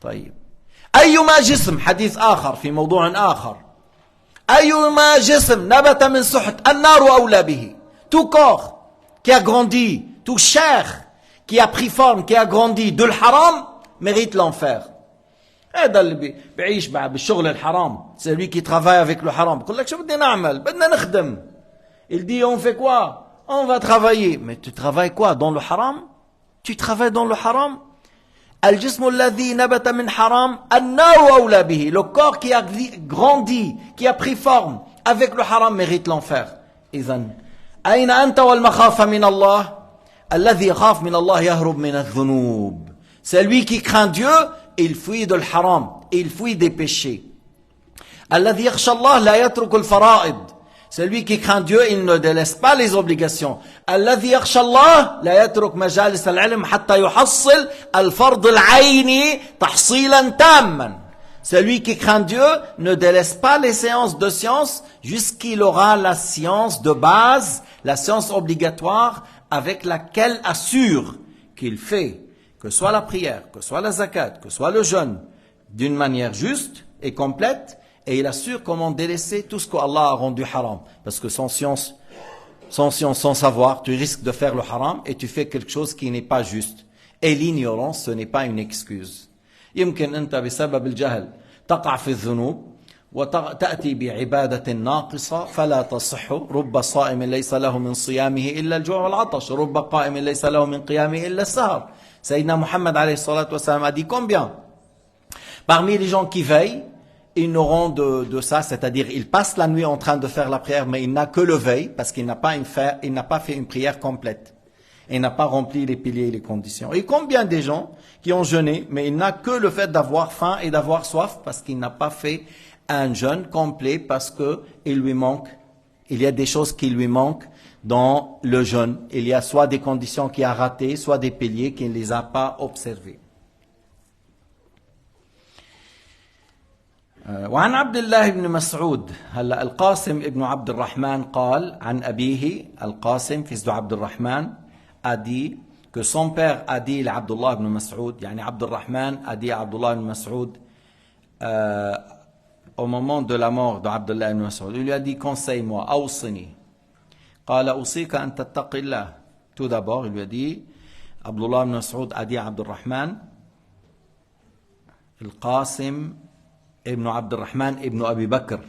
طيب أيما جسم, حديث آخر في موضوع آخر, أيما جسم نبت من سحت النار أولى به. Tout corps qui a grandi, tout chair qui a pris forme, qui a grandi de l'haram, mérite l'enfer. هذا اللي بيعيش بالشغل الحرام, c'est lui qui travaille avec le haram. يقول لك شو بدنا نعمل, بدنا نخدم. Il dit on fait quoi? On va travailler. Mais tu travailles quoi? Dans le haram? Tu travailles dans le haram? الجسم الذي نبت من حرام النار أولى به. Le corps qui a grandi, qui a pris forme avec le haram mérite l'enfer. إذن أين أنت والمخافة من الله؟ الذي يخاف من الله يهرب من الذنوب. C'est lui qui craint Dieu, il fuit de l'haram, il fuit des péchés. الذي يخشى الله لا يترك الفرائض. C'est lui qui craint Dieu, il ne délaisse pas les obligations. الذي يخشى الله لا يترك مجالس العلم حتى يحصل الفرض العيني تحصيلا تاما. Celui qui craint Dieu ne délaisse pas les séances de science jusqu'il aura la science de base, la science obligatoire avec laquelle assure qu'il fait, que soit la prière, que soit la zakat, que soit le jeûne, d'une manière juste et complète, et il assure comment délaisser tout ce qu'Allah a rendu haram. Parce que sans science, sans savoir, tu risques de faire le haram et tu fais quelque chose qui n'est pas juste. Et l'ignorance, ce n'est pas une excuse. يمكن أنت بسبب الجهل تقع في الذنوب وتأتي بعبادة ناقصة فلا تصح رب صائم ليس له من صيامه إلا الجوع والعطش رب قائم ليس له من قيامه إلا السهر. Sayyidina Muhammad alayhi salatu wassalam a dit combien? Parmi les gens qui veillent, ils n'auront de ça, c'est-à-dire ils passent la nuit en train de faire la prière, mais il n'a que le veille, parce qu'il n'a pas fait une prière complète. Il n'a pas rempli les piliers et les conditions. Et combien de gens qui ont jeûné, mais il n'a que le fait d'avoir faim et d'avoir soif, parce qu'il n'a pas fait un jeûne complet, parce que il y a des choses qui lui manquent dans le jeûne. Il y a soit des conditions qu'il a ratées, soit des piliers qu'il ne les a pas observés. وعن عبد الله بن مسعود هلا القاسم ابن عبد الرحمن قال عن أبيه القاسم fils de عبد الرحمن a dit que son père a dit à Abdullah ibn Mas'ud, يعني عبد الرحمن a dit à Abdullah ibn Mas'ud au moment de la mort d'Abdullah ibn Mas'ud, il lui a dit conseille-moi, awsini. قال أوصيك أن تتقي الله. Tout d'abord, il lui a dit, Abdullah ibn Mas'ud a dit à Abd al-Rahman, Al-Qasim ibn Abd al-Rahman ibn Abi Bakr.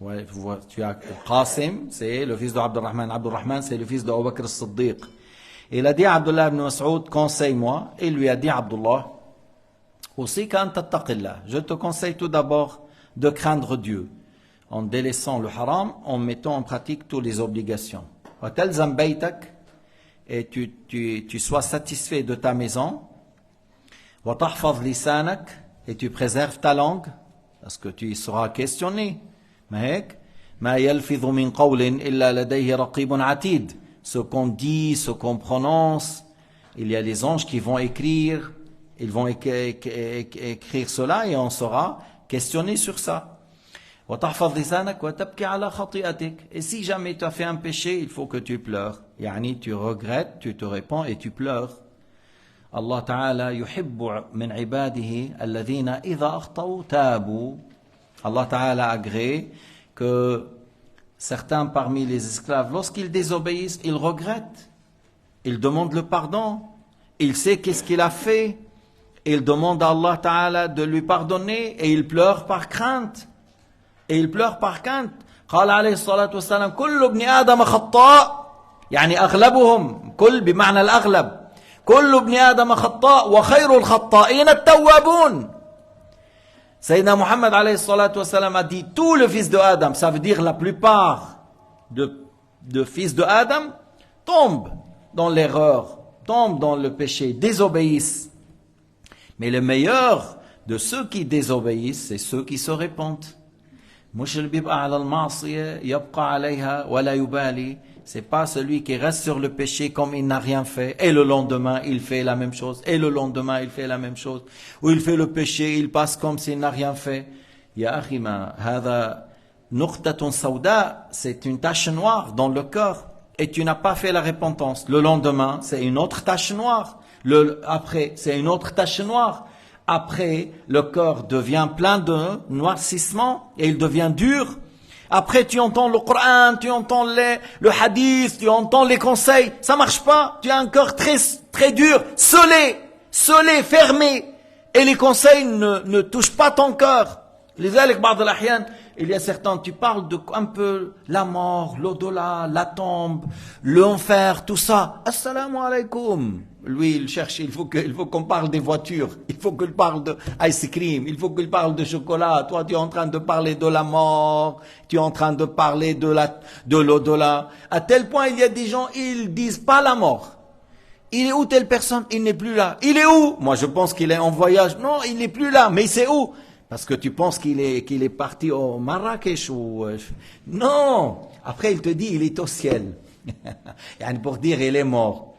Ouais, tu as Qasim, c'est le fils d'Abd al-Rahman. Abd al-Rahman, c'est le fils d'Abu Bakr al-Siddiq. Il a dit à Abdullah ibn Mas'ud, conseille-moi. Il lui a dit, Abdullah, أوصيك أن تتقي الله. Je te conseille tout d'abord de craindre Dieu, en délaissant le haram, en mettant en pratique toutes les obligations. Et tu sois satisfait de ta maison, et tu préserves ta langue, parce que tu y seras questionné. Ce qu'on dit, ce qu'on prononce, il y a les anges qui vont écrire, ils vont écrire cela et on sera questionné sur ça. Et si jamais tu as fait un péché, il faut que tu pleures. Yani tu regrettes, tu te répands et tu pleures. Allah Ta'ala yuhibbu min ibadihi alladhina idha akhtaw tabu. Allah Ta'ala agrée que certains parmi les esclaves, lorsqu'ils désobéissent, ils regrettent. Ils demandent le pardon. Il sait qu'est-ce qu'il a fait. Il demande à Allah Ta'ala de lui pardonner et il pleure par crainte. Et il pleure par crainte. قال عليه الصلاة والسلام كل ابن آدم خطاء يعني أغلبهم كل بمعنى الأغلب كل ابن آدم خطاء وخير الخطائين التوابون. Sayyidina Muhammad alayhi الصلاة والسلام a dit tout le fils de Adam, ça veut dire la plupart de fils de Adam tombent dans l'erreur, tombent dans le péché, désobéissent. Mais le meilleur de ceux qui désobéissent, c'est ceux qui se répandent. C'est pas celui qui reste sur le péché comme il n'a rien fait et le lendemain il fait la même chose et le lendemain il fait la même chose ou il fait le péché, il passe comme s'il n'a rien fait. Ya akhima, hada nuqtatun sawda, c'est une tache noire dans le cœur et tu n'as pas fait la repentance. Le lendemain, c'est une autre tache noire. Après, c'est une autre tache noire. Après, le cœur devient plein de noircissement et il devient dur. Après, tu entends le Coran, tu entends le hadith, tu entends les conseils. Ça marche pas. Tu as un cœur très, très dur, scellé, fermé. Et les conseils ne touchent pas ton cœur. Il y a certains, tu parles de un peu la mort, l'au-delà, la tombe, l'enfer, tout ça. Assalamu alaikum. Lui, il cherche, il faut qu'on parle des voitures, il faut qu'il parle de ice cream, il faut qu'il parle de chocolat. Toi, tu es en train de parler de la mort, tu es en train de parler de l'au-delà. À tel point, il y a des gens, ils disent pas la mort. Il est où telle personne? Il n'est plus là. Il est où? Moi, je pense qu'il est en voyage. Non, il n'est plus là. Mais c'est où? Parce que tu penses qu'il est parti au Marrakech ou... Non. Après, il te dit, il est au ciel. Pour dire, il est mort.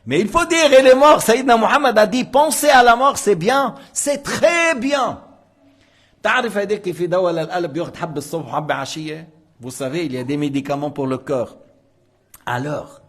Mais il faut dire, il est mort. Sayyidina Muhammad a dit, penser à la mort, c'est bien. C'est très bien. Vous savez, il y a des médicaments pour le cœur. Alors,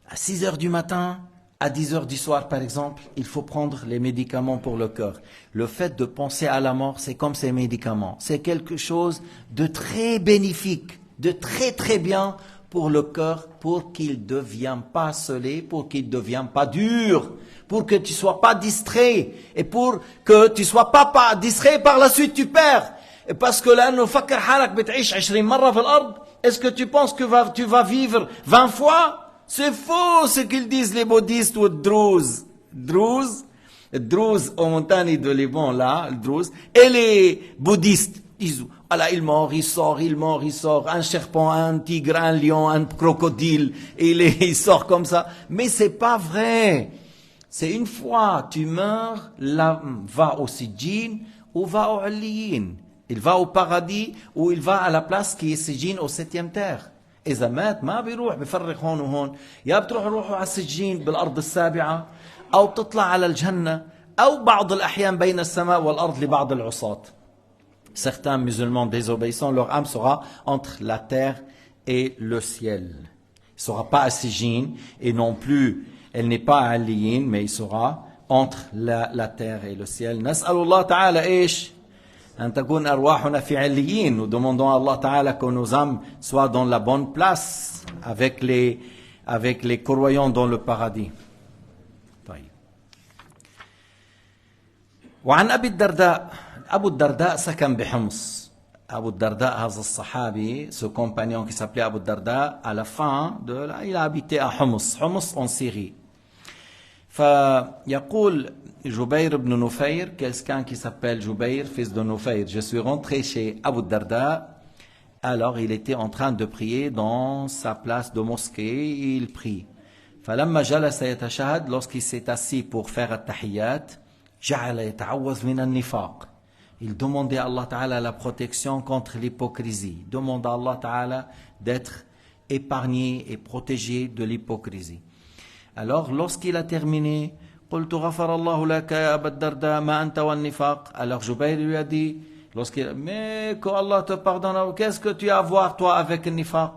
à 6 heures du matin, à 10 heures du soir, par exemple, il faut prendre les médicaments pour le cœur. Le fait de penser à la mort, c'est comme ces médicaments. C'est quelque chose de très bénéfique, de très très bien pour le cœur, pour qu'il ne devienne pas scellé, pour qu'il ne devienne pas dur, pour que tu ne sois pas distrait, et pour que tu ne sois pas distrait, par la suite tu perds. Parce que là, nous فكر حالك بتعيش 20 مرة في الأرض. Est-ce que tu penses que tu vas vivre 20 fois? C'est faux ce qu'ils disent les bouddhistes ou druzes. Druzes aux montagnes de Liban, là, le Druze. Et les bouddhistes disent, voilà, il mord, il sort, un serpent, un tigre, un lion, un crocodile, il sort comme ça. Mais c'est pas vrai. C'est une fois tu meurs, là, va au Sijin ou va au Aliyin. Il va au paradis ou il va à la place qui est Sijin au 7e terre. إذا مات ما بيروح بفرق هون وهون، يا روحوا على السجين بالأرض السابعة، أو بتطلع على الجنة، أو بعض الأحيان بين السماء والأرض لبعض العصاة. Certains musulmans désobéissants, leur âme sera entre la terre et le ciel. Il ne sera pas à Sijin, et non plus, elle n'est pas à Aliyin, mais il sera entre la terre et le ciel. نسأل الله تعالى إيش؟ أن تكون أرواحنا في عليين. Nous demandons à Allah Ta'ala que nos âmes soient dans la bonne place avec les croyants dans le paradis. طيب. وعن أبي الدرداء. أبو الدرداء سكن بحمص. أبو الدرداء هذا الصحابي, ce compagnon qui s'appelait Abu Darda, à la fin il a habité à Homs en Syrie. فيقول جبير بن نفير, quelqu'un qui s'appelle Jubayr, fils de Nufayr, je suis rentré chez Abu Darda, alors il était en train de prier dans sa place de mosquée, il prie. فلما جلس يتشهد, lorsqu'il s'est assis pour faire التحيات, جعل يتعوذ من النفاق. Il demandait à Allah Ta'ala la protection contre l'hypocrisie. Demande à Allah Ta'ala d'être épargné et protégé de l'hypocrisie. Alors, lorsqu'il a terminé, قلت غفر الله لك يا أبا الدرداء ما أنت والنفاق. Alors Jubayr lui a dit, mais que Allah te pardonne, qu'est-ce que tu as à voir toi avec le nifaq?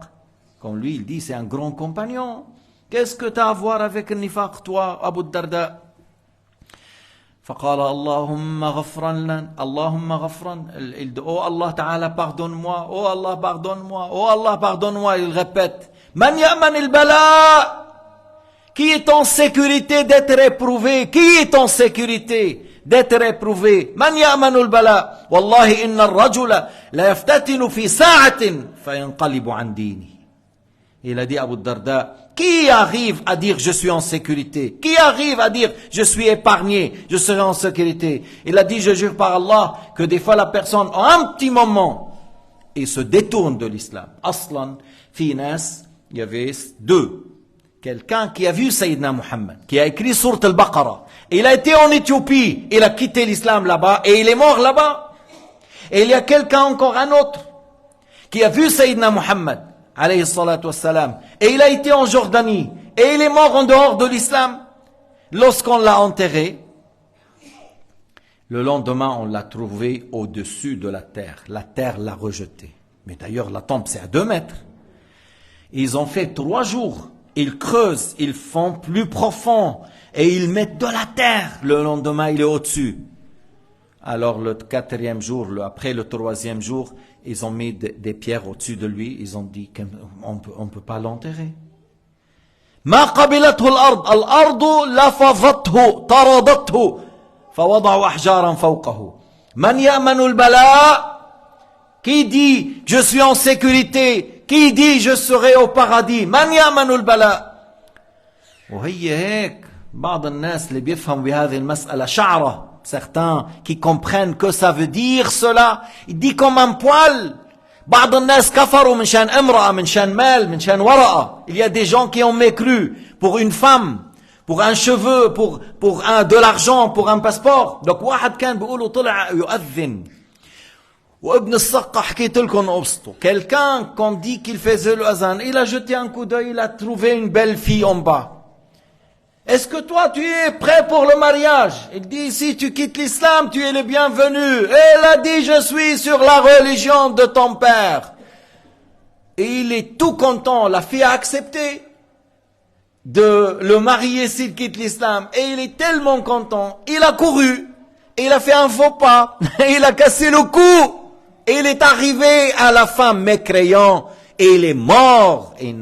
Comme lui, il dit, c'est un grand compagnon. Qu'est-ce que tu as à voir avec le nifaq, toi, Abu Darda? فقال اللهم غفرا لنا اللهم غفرا. Il dit, oh Allah Ta'ala, pardonne-moi, oh Allah, pardonne-moi, oh Allah, pardonne-moi. Il répète, من يأمن البلاء. Qui est en sécurité d'être éprouvé? Qui est en sécurité d'être éprouvé? من يأمن البلاء. والله إن الرجل لا يفتتن في ساعة فينقلب عن دينه. Il a dit Abu Darda, qui arrive à dire je suis en sécurité? Qui arrive à dire je suis épargné, je serai en sécurité? Il a dit, je jure par Allah, que des fois la personne, en un petit moment, il se détourne de l'islam. Aslan, Finas, il y avait deux. Quelqu'un qui a vu Sayyidina Muhammad, qui a écrit Sourate al-Baqarah. Il a été en Éthiopie, il a quitté l'islam là-bas, et il est mort là-bas. Et il y a quelqu'un encore, un autre, qui a vu Sayyidina Muhammad, alayhi salatu wassalam, et il a été en Jordanie, et il est mort en dehors de l'islam. Lorsqu'on l'a enterré, le lendemain, on l'a trouvé au-dessus de la terre. La terre l'a rejeté. Mais d'ailleurs, la tombe, c'est à 2 mètres. Ils ont fait 3 jours. Ils creusent, ils font plus profond et ils mettent de la terre. Le lendemain, il est au-dessus. Alors le 4e jour, après le 3e jour, ils ont mis des pierres au-dessus de lui. Ils ont dit qu'on ne peut pas l'enterrer. ما قبلته الأرض الأرض لفظته طردته فوضعوا أحجارا فوقه من يأمن البلاء. Qui dit je suis en sécurité? Qui dit je serai au paradis? من يأمن البلاء. وهي هيك بعض الناس اللي بيفهموا بهذه المسألة شعرة. Certains qui comprennent que ça veut dire cela, il dit comme un poil. بعض الناس كفروا من شان امرأة من شان مال من شان ورقة. Il y a des gens qui ont mécru pour une femme, pour un cheveu, pour de l'argent, pour un passeport. Donc واحد كان بيقولوا طلع يؤذن. وابن السقا حكيت لكم قصته. Quelqu'un qu'on dit qu'il faisait le azan, il a jeté un coup d'œil, il a trouvé une belle fille en bas. Est-ce que toi tu es prêt pour le mariage? Il dit, si tu quittes l'islam, tu es le bienvenu. Et elle a dit, je suis sur la religion de ton père. Et il est tout content. La fille a accepté de le marier s'il quitte l'islam. Et il est tellement content. Il a couru. Et il a fait un faux pas. Et il a cassé le cou. Et il est arrivé à la fin mécréant. Et il est mort. Et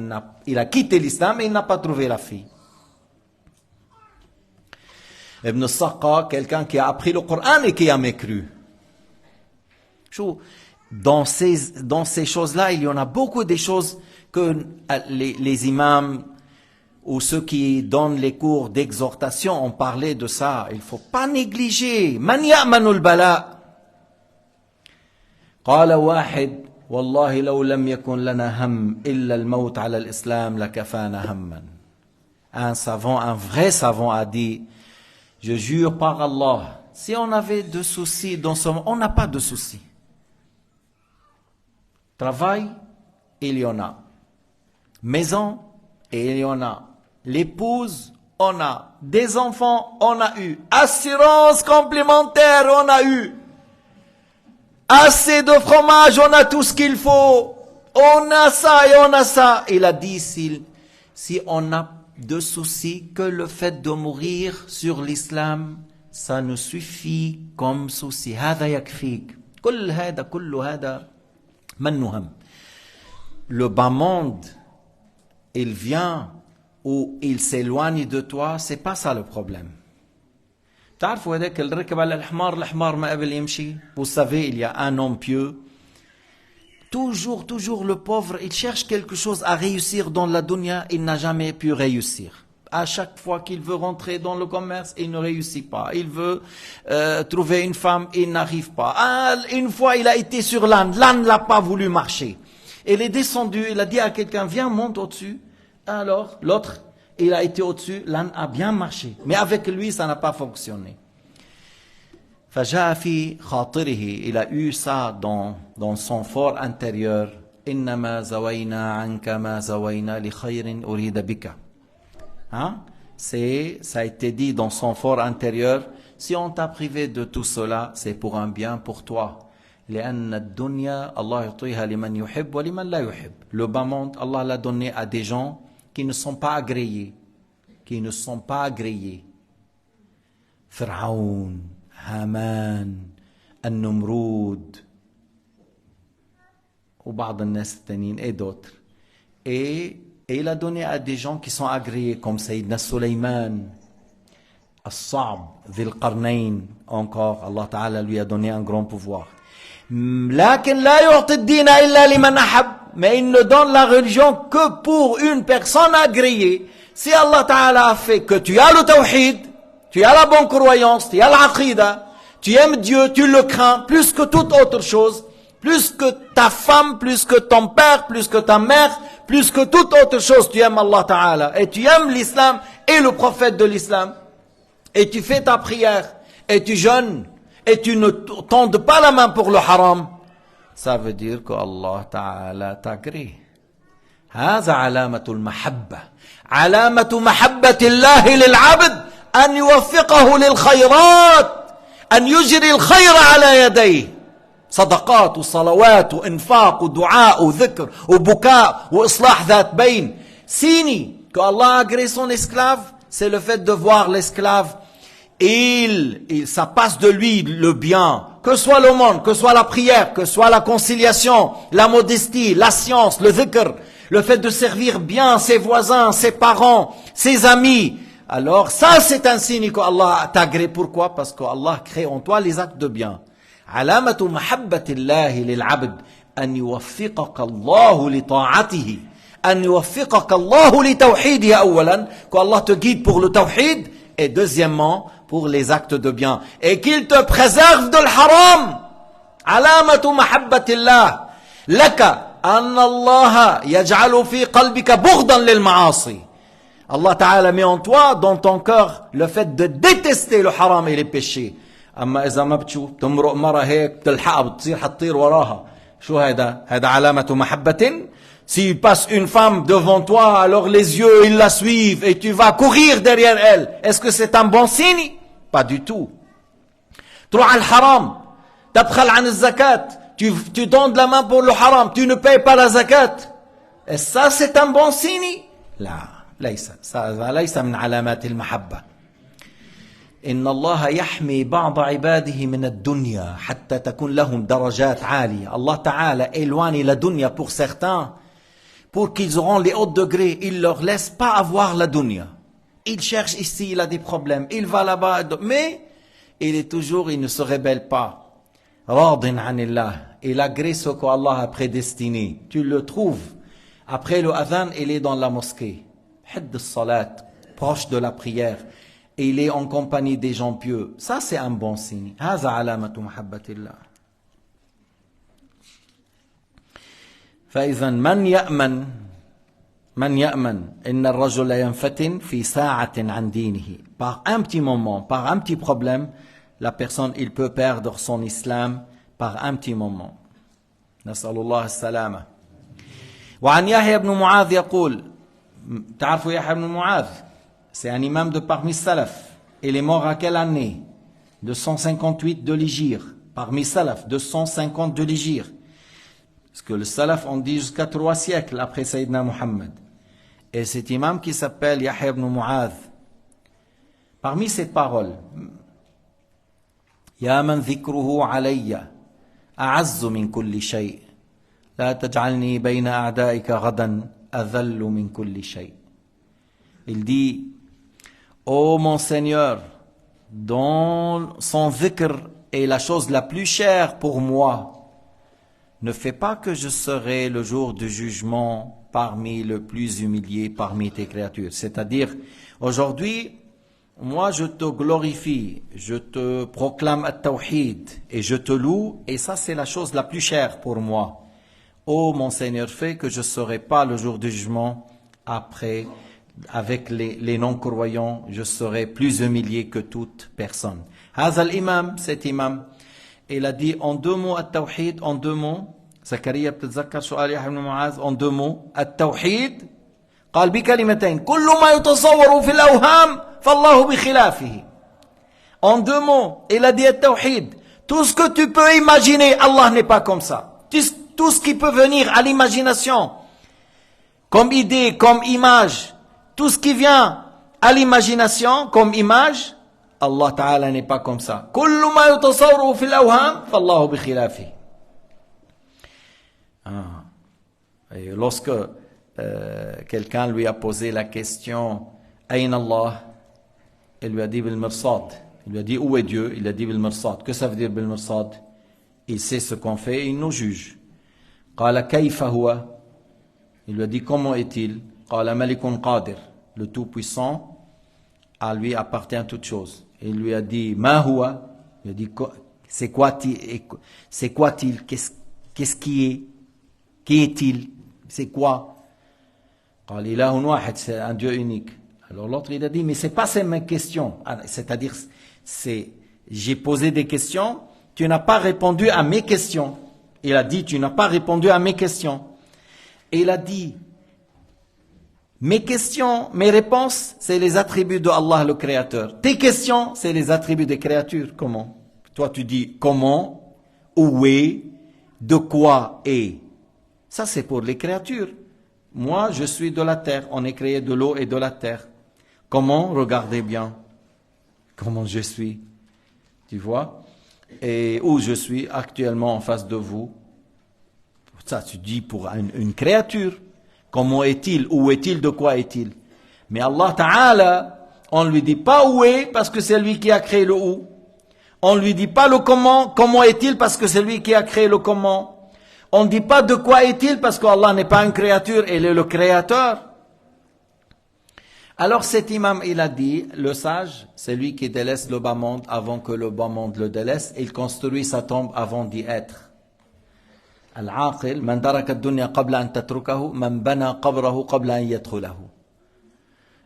il a quitté l'islam et il n'a pas trouvé la fille. Ibn Saqqa, quelqu'un qui a appris le Coran et qui a mécru. Dans ces choses-là, il y en a beaucoup de choses que les imams ou ceux qui donnent les cours d'exhortation ont parlé de ça. Il ne faut pas négliger. Man ya'manu al-bala. قال واحد والله لو لم يكن لنا هم إلا الموت على الإسلام لكفانا همًا. Un savant, un vrai savant a dit, je jure par Allah, si on avait de soucis dans ce monde, on n'a pas de soucis. Travail, il y en a. Maison, il y en a. L'épouse, on a. Des enfants, on a eu. Assurance complémentaire, on a eu. Assez de fromage, on a tout ce qu'il faut. On a ça et on a ça. Il a dit, si on n'a de soucis que le fait de mourir sur l'islam, ça nous suffit comme souci. هذا يكفيك. كل هذا من هم. Le bas monde, il vient ou il s'éloigne de toi, c'est pas ça le problème. تعرفوا هذاك اللي ركب على الحمار ما قبل يمشي. Vous savez, il y a un homme pieux. Toujours le pauvre, il cherche quelque chose à réussir dans la dunya, il n'a jamais pu réussir. À chaque fois qu'il veut rentrer dans le commerce, il ne réussit pas. Il veut trouver une femme, il n'arrive pas. Une fois, il a été sur l'âne l'a pas voulu marcher. Il est descendu, il a dit à quelqu'un, viens, monte au-dessus. Alors, l'autre, il a été au-dessus, l'âne a bien marché. Mais avec lui, ça n'a pas fonctionné. فجاء في خاطره, il a eu ça dans son fort intérieur. إنما زوينا عنك ما زوينا لخير أريد بك. Ça a été dit dans son fort intérieur. Si on t'a privé de tout cela, c'est pour un bien pour toi. لأن الدنيا الله يعطيها لمن يحب ولمن لا يحب. Le bas monde, Allah l'a donné à des gens qui ne sont pas agréés. Pharaon, Haman, An-Numrud, ou بعض الناس التانيين et d'autres. Et il a donné à des gens qui sont agréés comme Sayyidina Sulaiman, As-Sa'b, Dhil Qarnayn, encore Allah Ta'ala lui a donné un grand pouvoir. لكن لا يعطي الدين إلا لمن أحب. Mais il ne donne la religion que pour une personne agréée. Si Allah Ta'ala a fait que tu as le tawhid, tu as la bonne croyance, tu as l'aqida, tu aimes Dieu, tu le crains plus que toute autre chose, plus que ta femme, plus que ton père, plus que ta mère, plus que toute autre chose, tu aimes Allah Ta'ala. Et tu aimes l'islam et le prophète de l'islam. Et tu fais ta prière, et tu jeûnes, et tu ne tends pas la main pour le haram. Ça veut dire que Allah Ta'ala t'agrée. هذا علامة المحبة. علامة محبة الله للعبد أن يوفقه للخيرات، أن يجري الخير على يديه. صدقات وصلوات وإنفاق ودعاء وذكر وبكاء وإصلاح ذات بين. Signe que Allah agrée son esclave, c'est le fait de voir l'esclave, ça passe de lui le bien, que soit le monde, que soit la prière, que soit la conciliation, la modestie, la science, le dhikr, le fait de servir bien ses voisins, ses parents, ses amis. Alors ça c'est un signe que Allah t'agrée. Pourquoi? Parce que Allah crée en toi les actes de bien. علامة محبة الله للعبد أن يوفقك الله لطاعته، أن يوفقك الله لتوحيده أولا, qu'Allah te guide pour le tawhid, et deuxièmement pour les actes de bien, et qu'il te préserve de l'haram. علامة محبة الله لك أن الله يجعل في قلبك بغضا للمعاصي. Allah Ta'ala met en toi, dans ton cœur, le fait de détester le haram et les péchés. أما إذا ما بتشوف تمرق مرة هيك بتلحقها بتصير حتطير وراها. شو هذا علامة محبة. S'il passe une femme devant toi, alors les yeux ils la suivent et tu vas courir derrière elle. Est-ce que c'est un bon signe? Pas du tout. تروح على الحرام، تبخل عن الزكاة, tu donnes la main pour le haram, tu ne payes pas la zakat. Et ça c'est un bon signe? لا ليس من علامات المحبة. إن الله يحمي بعض عباده من الدنيا حتى تكون لهم درجات عالية. Allah Ta'ala éloigne la dunya pour certains, pour qu'ils auront les hauts degrés. Il leur laisse pas avoir la dunya. Il cherche ici, il a des problèmes, il va là-bas, mais il ne se rebelle pas. radin anillah, il agrée ce qu'Allah a prédestiné. Tu le trouves. Après le adhan, il est dans la mosquée. Hadd al-salat, proche de la prière. Et il est en compagnie des gens pieux. Ça, c'est un bon signe. هذا علامة محبة الله. فإذا من يأمن إن الرجل ينفتن في ساعة عن دينه. Par un petit moment, par un petit problème, la personne, il peut perdre son islam par un petit moment. نسأل الله السلامة. وعن يحيى بن معاذ يقول, تعرفوا يحيى بن معاذ, c'est un imam de parmi Salaf. Il est mort à quelle année? 258 de l'Hégire. Parmi Salaf, 250 de l'Hégire. Parce que le Salaf, on dit jusqu'à 3 siècles après Sayyidina Muhammad. Et cet imam qui s'appelle Yahya ibn Mu'adh, parmi ses paroles, Ya man dhikruhu alayya, a'azzu min kulli shay, la taj'alni bayna a'da'ika ghadan, adhallu min kulli shay. Il dit, ô mon Seigneur, dont son dhikr est la chose la plus chère pour moi, ne fais pas que je serai le jour du jugement parmi le plus humilié parmi tes créatures. C'est-à-dire, aujourd'hui, moi je te glorifie, je te proclame at-tawhid et je te loue, et ça c'est la chose la plus chère pour moi. Ô mon Seigneur, fais que je ne serai pas le jour du jugement après, avec les non-croyants, je serai plus humilié que toute personne. Haza l'imam, cet imam, il a dit en 2 mots at-tawhid, en 2 mots. زكريا بتتذكر سؤال يحيى بن معاذ en 2 mots. التوحيد قال بكلمتين كل ما يتصور في الأوهام فالله بخلافه. En 2 mots, il a dit التوحيد. Tout ce que tu peux imaginer, Allah n'est pas comme ça. Tout ce qui peut venir à l'imagination, comme idée, comme image, tout ce qui vient à l'imagination comme image, Allah Ta'ala n'est pas comme ça. كل ما يتصور في الأوهام فالله بخلافه. Et lorsque quelqu'un lui a posé la question Ayn Allah, il lui a dit bil mirsad. Il lui a dit où est Dieu? Il a dit bil mirsad. Que ça veut dire bil mirsad? Il sait ce qu'on fait et il nous juge. Qala kayfa huwa? Il lui a dit comment est-il? Qala malikun qadir. Le tout-puissant, à lui appartient toute chose. Il lui a dit ma huwa? Il a dit c'est quoi-t-il? Qu'est-ce qui est? Qui est-il? C'est quoi? قال إله واحد, c'est un Dieu unique. Alors l'autre il a dit mais c'est pas ces mêmes questions. C'est-à-dire j'ai posé des questions, tu n'as pas répondu à mes questions. Il a dit tu n'as pas répondu à mes questions. Et il a dit mes questions, mes réponses, c'est les attributs de Allah le Créateur. Tes questions, c'est les attributs des créatures. Comment? Toi tu dis comment, où est, de quoi est. Ça, c'est pour les créatures. Moi, je suis de la terre. On est créé de l'eau et de la terre. Comment? Regardez bien. Comment je suis. Tu vois? Et où je suis actuellement en face de vous. Ça, tu dis pour une créature. Comment est-il? Où est-il? De quoi est-il? Mais Allah Ta'ala, on ne lui dit pas où est parce que c'est lui qui a créé le où. On ne lui dit pas le comment. Comment est-il parce que c'est lui qui a créé le comment. On ne dit pas de quoi est-il parce qu'Allah n'est pas une créature, il est le créateur. Alors cet imam, il a dit, le sage, c'est lui qui délaisse le bas monde avant que le bas monde le délaisse. Il construit sa tombe avant d'y être. Al-aqil, man daraka ad-dunya qabla an tatrukahu, man bana qabrahu qabla an yadkhulahu.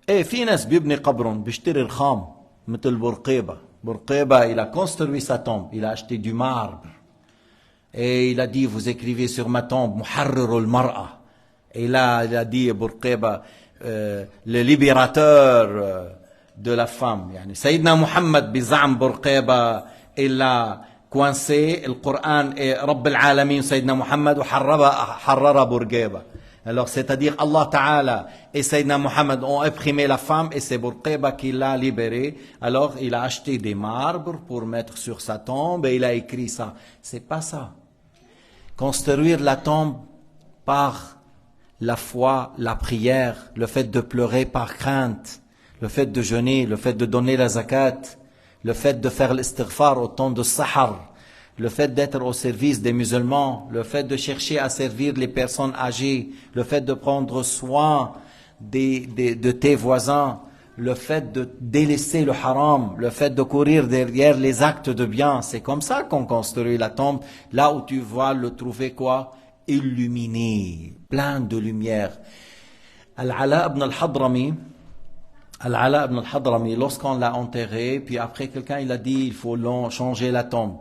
Et في ناس بيبني قبرهم بيشتري الخام مثل بورقيبة. Bourqiba, il a construit sa tombe, il a acheté du marbre. Et il a dit, vous écrivez sur ma tombe, Muharrirul Mar'a. Et là, il a dit, Bourqiba, le libérateur de la femme. Yani, Sayyidina Muhammad, bizam Bourqiba, il a coincé le Coran et Rabb al-Alamin, Sayyidina Muhammad, ou harrara Bourqiba. Alors, c'est-à-dire, Allah Ta'ala et Sayyidina Muhammad ont opprimé la femme et c'est Bourqiba qui l'a libérée. Alors, il a acheté des marbres pour mettre sur sa tombe et il a écrit ça. C'est pas ça. Construire la tombe par la foi, la prière, le fait de pleurer par crainte, le fait de jeûner, le fait de donner la zakat, le fait de faire l'istighfar au temps de sahar, le fait d'être au service des musulmans, le fait de chercher à servir les personnes âgées, le fait de prendre soin de tes voisins, le fait de délaisser le haram, le fait de courir derrière les actes de bien, c'est comme ça qu'on construit la tombe, là où tu vas le trouver quoi? Illuminé, plein de lumière. Al-Ala ibn al-Hadrami, lorsqu'on l'a enterré, puis après quelqu'un il a dit il faut changer la tombe.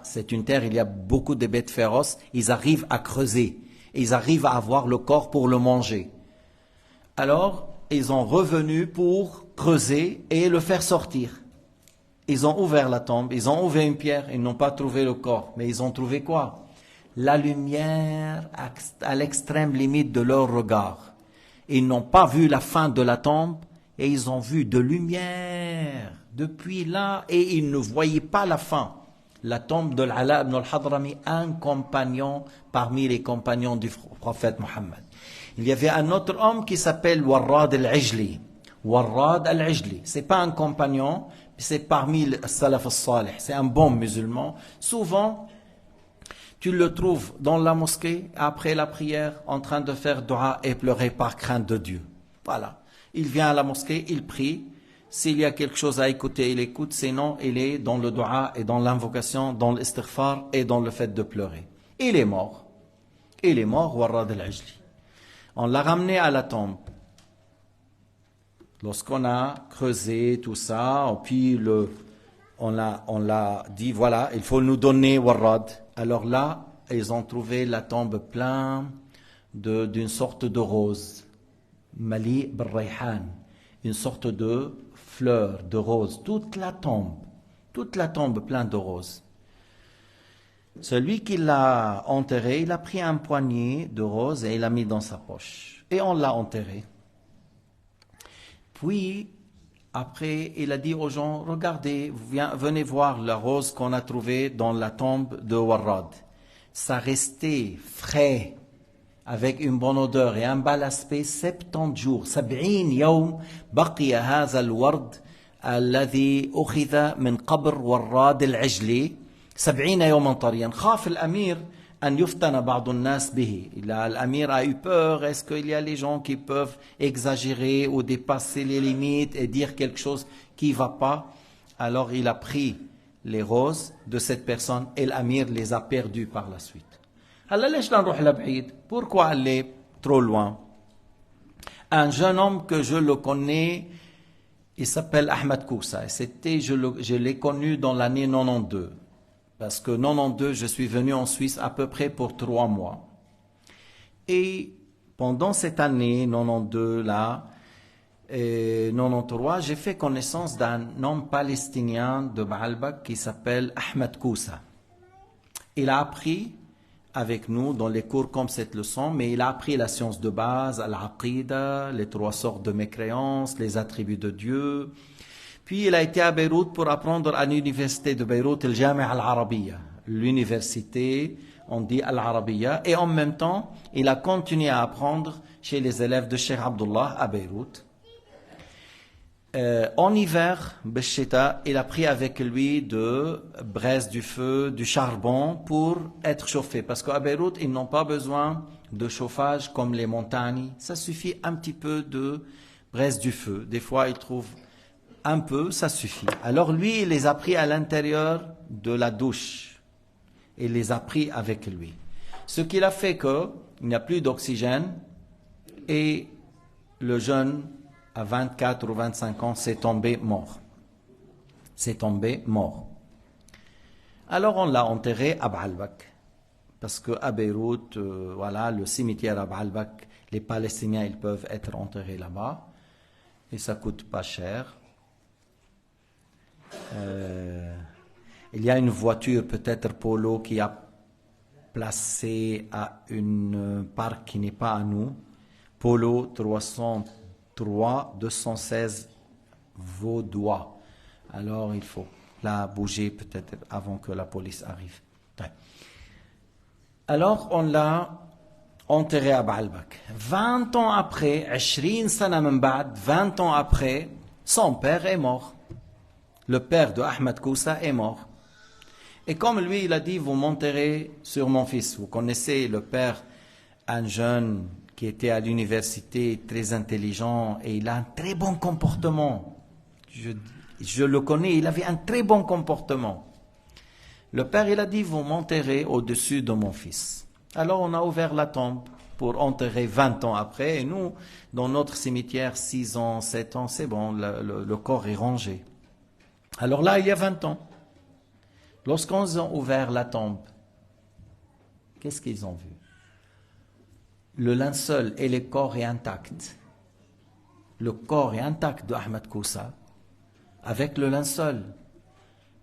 C'est une terre, il y a beaucoup de bêtes féroces, ils arrivent à creuser, ils arrivent à avoir le corps pour le manger. Alors, ils ont revenu pour creuser et le faire sortir. Ils ont ouvert la tombe, ils ont ouvert une pierre, ils n'ont pas trouvé le corps, mais ils ont trouvé quoi? La lumière à l'extrême limite de leur regard. Ils n'ont pas vu la fin de la tombe et ils ont vu de lumière depuis là et ils ne voyaient pas la fin. La tombe de l'Ala ibn al-Hadrami, un compagnon parmi les compagnons du prophète Mohammed. Il y avait un autre homme qui s'appelle Warrad al-Ijli. Warrad al-Ijli, c'est pas un compagnon, c'est parmi le salaf al-salih, c'est un bon musulman. Souvent, tu le trouves dans la mosquée, après la prière, en train de faire dua et pleurer par crainte de Dieu. Voilà. Il vient à la mosquée, il prie. S'il y a quelque chose à écouter, il écoute. Sinon, il est dans le dua et dans l'invocation, dans l'istighfar et dans le fait de pleurer. Il est mort. Il est mort, Warrad al-Ajli. On l'a ramené à la tombe. Lorsqu'on a creusé tout ça, puis on l'a dit, voilà, il faut nous donner Warrad. Alors là, ils ont trouvé la tombe pleine d'une sorte de rose, Mali bil-Rayhan, une sorte de fleur, de rose, toute la tombe pleine de roses. Celui qui l'a enterré, il a pris un poignet de roses et il l'a mis dans sa poche. Et on l'a enterré. Puis, après, il a dit aux gens, regardez, venez voir la rose qu'on a trouvée dans la tombe de Warrad. Ça restait frais, avec une bonne odeur et un bel aspect, 70 jours. 70 يوم بقي هذا الورد الذي أخذ من قبر وراد العجلي 70 يوما طريا. خاف الأمير أن يفتن بعض الناس به. L'amir a eu peur. Est-ce qu'il y a les gens qui peuvent exagérer ou dépasser les limites et dire quelque chose qui ne va pas? Alors il a pris les roses de cette personne et l'amir les a perdues par la suite. هلا ليش نروح لبعيد? Pourquoi aller trop loin? Un jeune homme que je le connais, il s'appelle Ahmed Koussa. Je l'ai connu dans l'année 92. Parce que 92, je suis venu en Suisse à peu près pour 3 mois. Et pendant cette année 92 là, 93, j'ai fait connaissance d'un homme palestinien de Baalbek qui s'appelle Ahmed Koussa. Il a appris avec nous dans les cours comme cette leçon, mais il a appris la science de base, al-Aqida, les 3 sortes de mécréances, les attributs de Dieu. Puis il a été à Beyrouth pour apprendre à l'université de Beyrouth, le Jami' al-Arabiya, l'université, on dit al-Arabiya, et en même temps, il a continué à apprendre chez les élèves de Cheikh Abdullah à Beyrouth. En hiver, Beshita, il a pris avec lui de braise du feu, du charbon pour être chauffé. Parce qu'à Beyrouth, ils n'ont pas besoin de chauffage comme les montagnes. Ça suffit un petit peu de braise du feu. Des fois, ils trouvent un peu, ça suffit. Alors lui, il les a pris à l'intérieur de la douche. Il les a pris avec lui. Ce qui a fait qu'il n'y a plus d'oxygène et le jeune à 24 ou 25 ans, s'est tombé mort. C'est tombé mort. Alors on l'a enterré à Baalbek. Parce qu'à Beyrouth, voilà, le cimetière à Baalbek, les Palestiniens, ils peuvent être enterrés là-bas. Et ça coûte pas cher. Il y a une voiture, peut-être Polo, qui a placé à une parc qui n'est pas à nous. Polo 216 Vaudois. Alors il faut la bouger peut-être avant que la police arrive. Alors on l'a enterré à Baalbek. 20 ans après, 20 sana min ba'd, 20 ans après, son père est mort. le père de Ahmed Koussa, est mort. Et comme lui, il a dit, vous monterez sur mon fils. Vous connaissez le père, un jeune qui était à l'université, très intelligent, et il a un très bon comportement. Je le connais, il avait un très bon comportement. Le père, il a dit, vous monterez au-dessus de mon fils. Alors on a ouvert la tombe pour enterrer 20 ans après. Et nous, dans notre cimetière, 6 ans, 7 ans, c'est bon, le corps est rangé. Alors là, il y a 20 ans, lorsqu'on a ouvert la tombe, qu'est-ce qu'ils ont vu? Le linceul et le corps est intact. Le corps est intact de Ahmed Koussa, avec le linceul.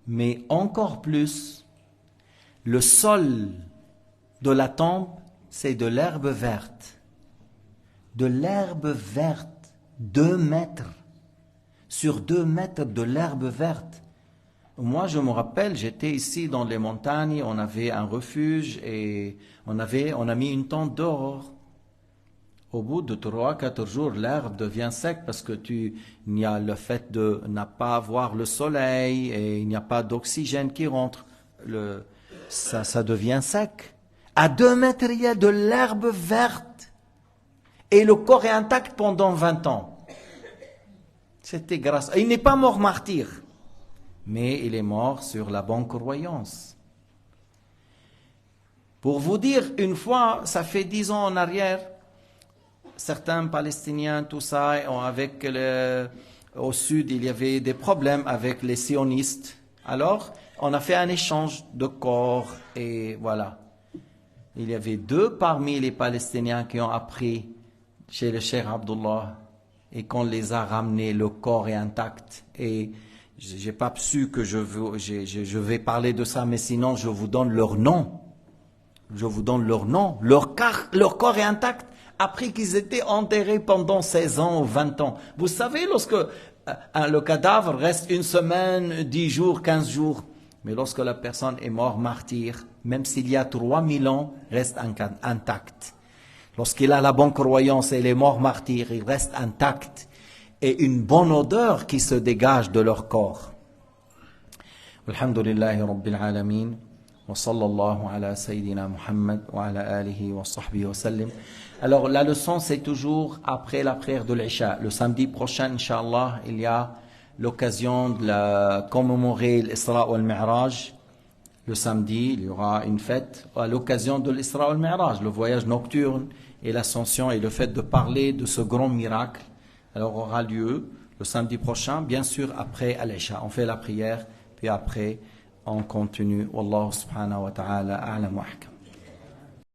Mais encore plus, le sol de la tombe, c'est de l'herbe verte. De l'herbe verte, 2 mètres. Sur 2 mètres de l'herbe verte. Moi, je me rappelle, j'étais ici dans les montagnes, on avait un refuge et on a mis une tente dehors. Au bout de 3-4 jours, l'herbe devient sec parce que il y a le fait de ne pas avoir le soleil et il n'y a pas d'oxygène qui rentre. Ça devient sec. À 2 mètres, il y a de l'herbe verte et le corps est intact pendant 20 ans. C'était grâce. Il n'est pas mort martyr, mais il est mort sur la bonne croyance. Pour vous dire, une fois, ça fait 10 ans en arrière, certains Palestiniens, tout ça, au sud, il y avait des problèmes avec les sionistes. Alors, on a fait un échange de corps et voilà. Il y avait 2 parmi les Palestiniens qui ont appris chez le Cheikh Abdullah et qu'on les a ramenés, le corps est intact. Et j'ai pas su que je vais parler de ça, mais sinon je vous donne leur nom. Je vous donne leur nom. Leur corps est intact après qu'ils étaient enterrés pendant 16 ans ou 20 ans. Vous savez, lorsque le cadavre reste 1 semaine, 10 jours, 15 jours, mais lorsque la personne est morte martyr, même s'il y a 3000 ans, reste intact. Lorsqu'il a la bonne croyance et les morts martyrs, il reste intact. Et une bonne odeur qui se dégage de leur corps. Alhamdulillahi Rabbil Alamin. Wa sallallahu ala Sayyidina Muhammad wa ala alihi wa sahbihi wa sallim. Alors la leçon c'est toujours après la prière de l'Isha. Le samedi prochain, Inch'Allah, il y a l'occasion de commémorer l'Isra wal Mi'raj. Le samedi, il y aura une fête à l'occasion de l'Isra wal Mi'raj, le voyage nocturne et l'ascension et le fait de parler de ce grand miracle. Alors aura lieu le samedi prochain, bien sûr après l'Isha. On fait la prière, puis après on continue. Wallahu subhanahu wa ta'ala a'lam wa ahkam.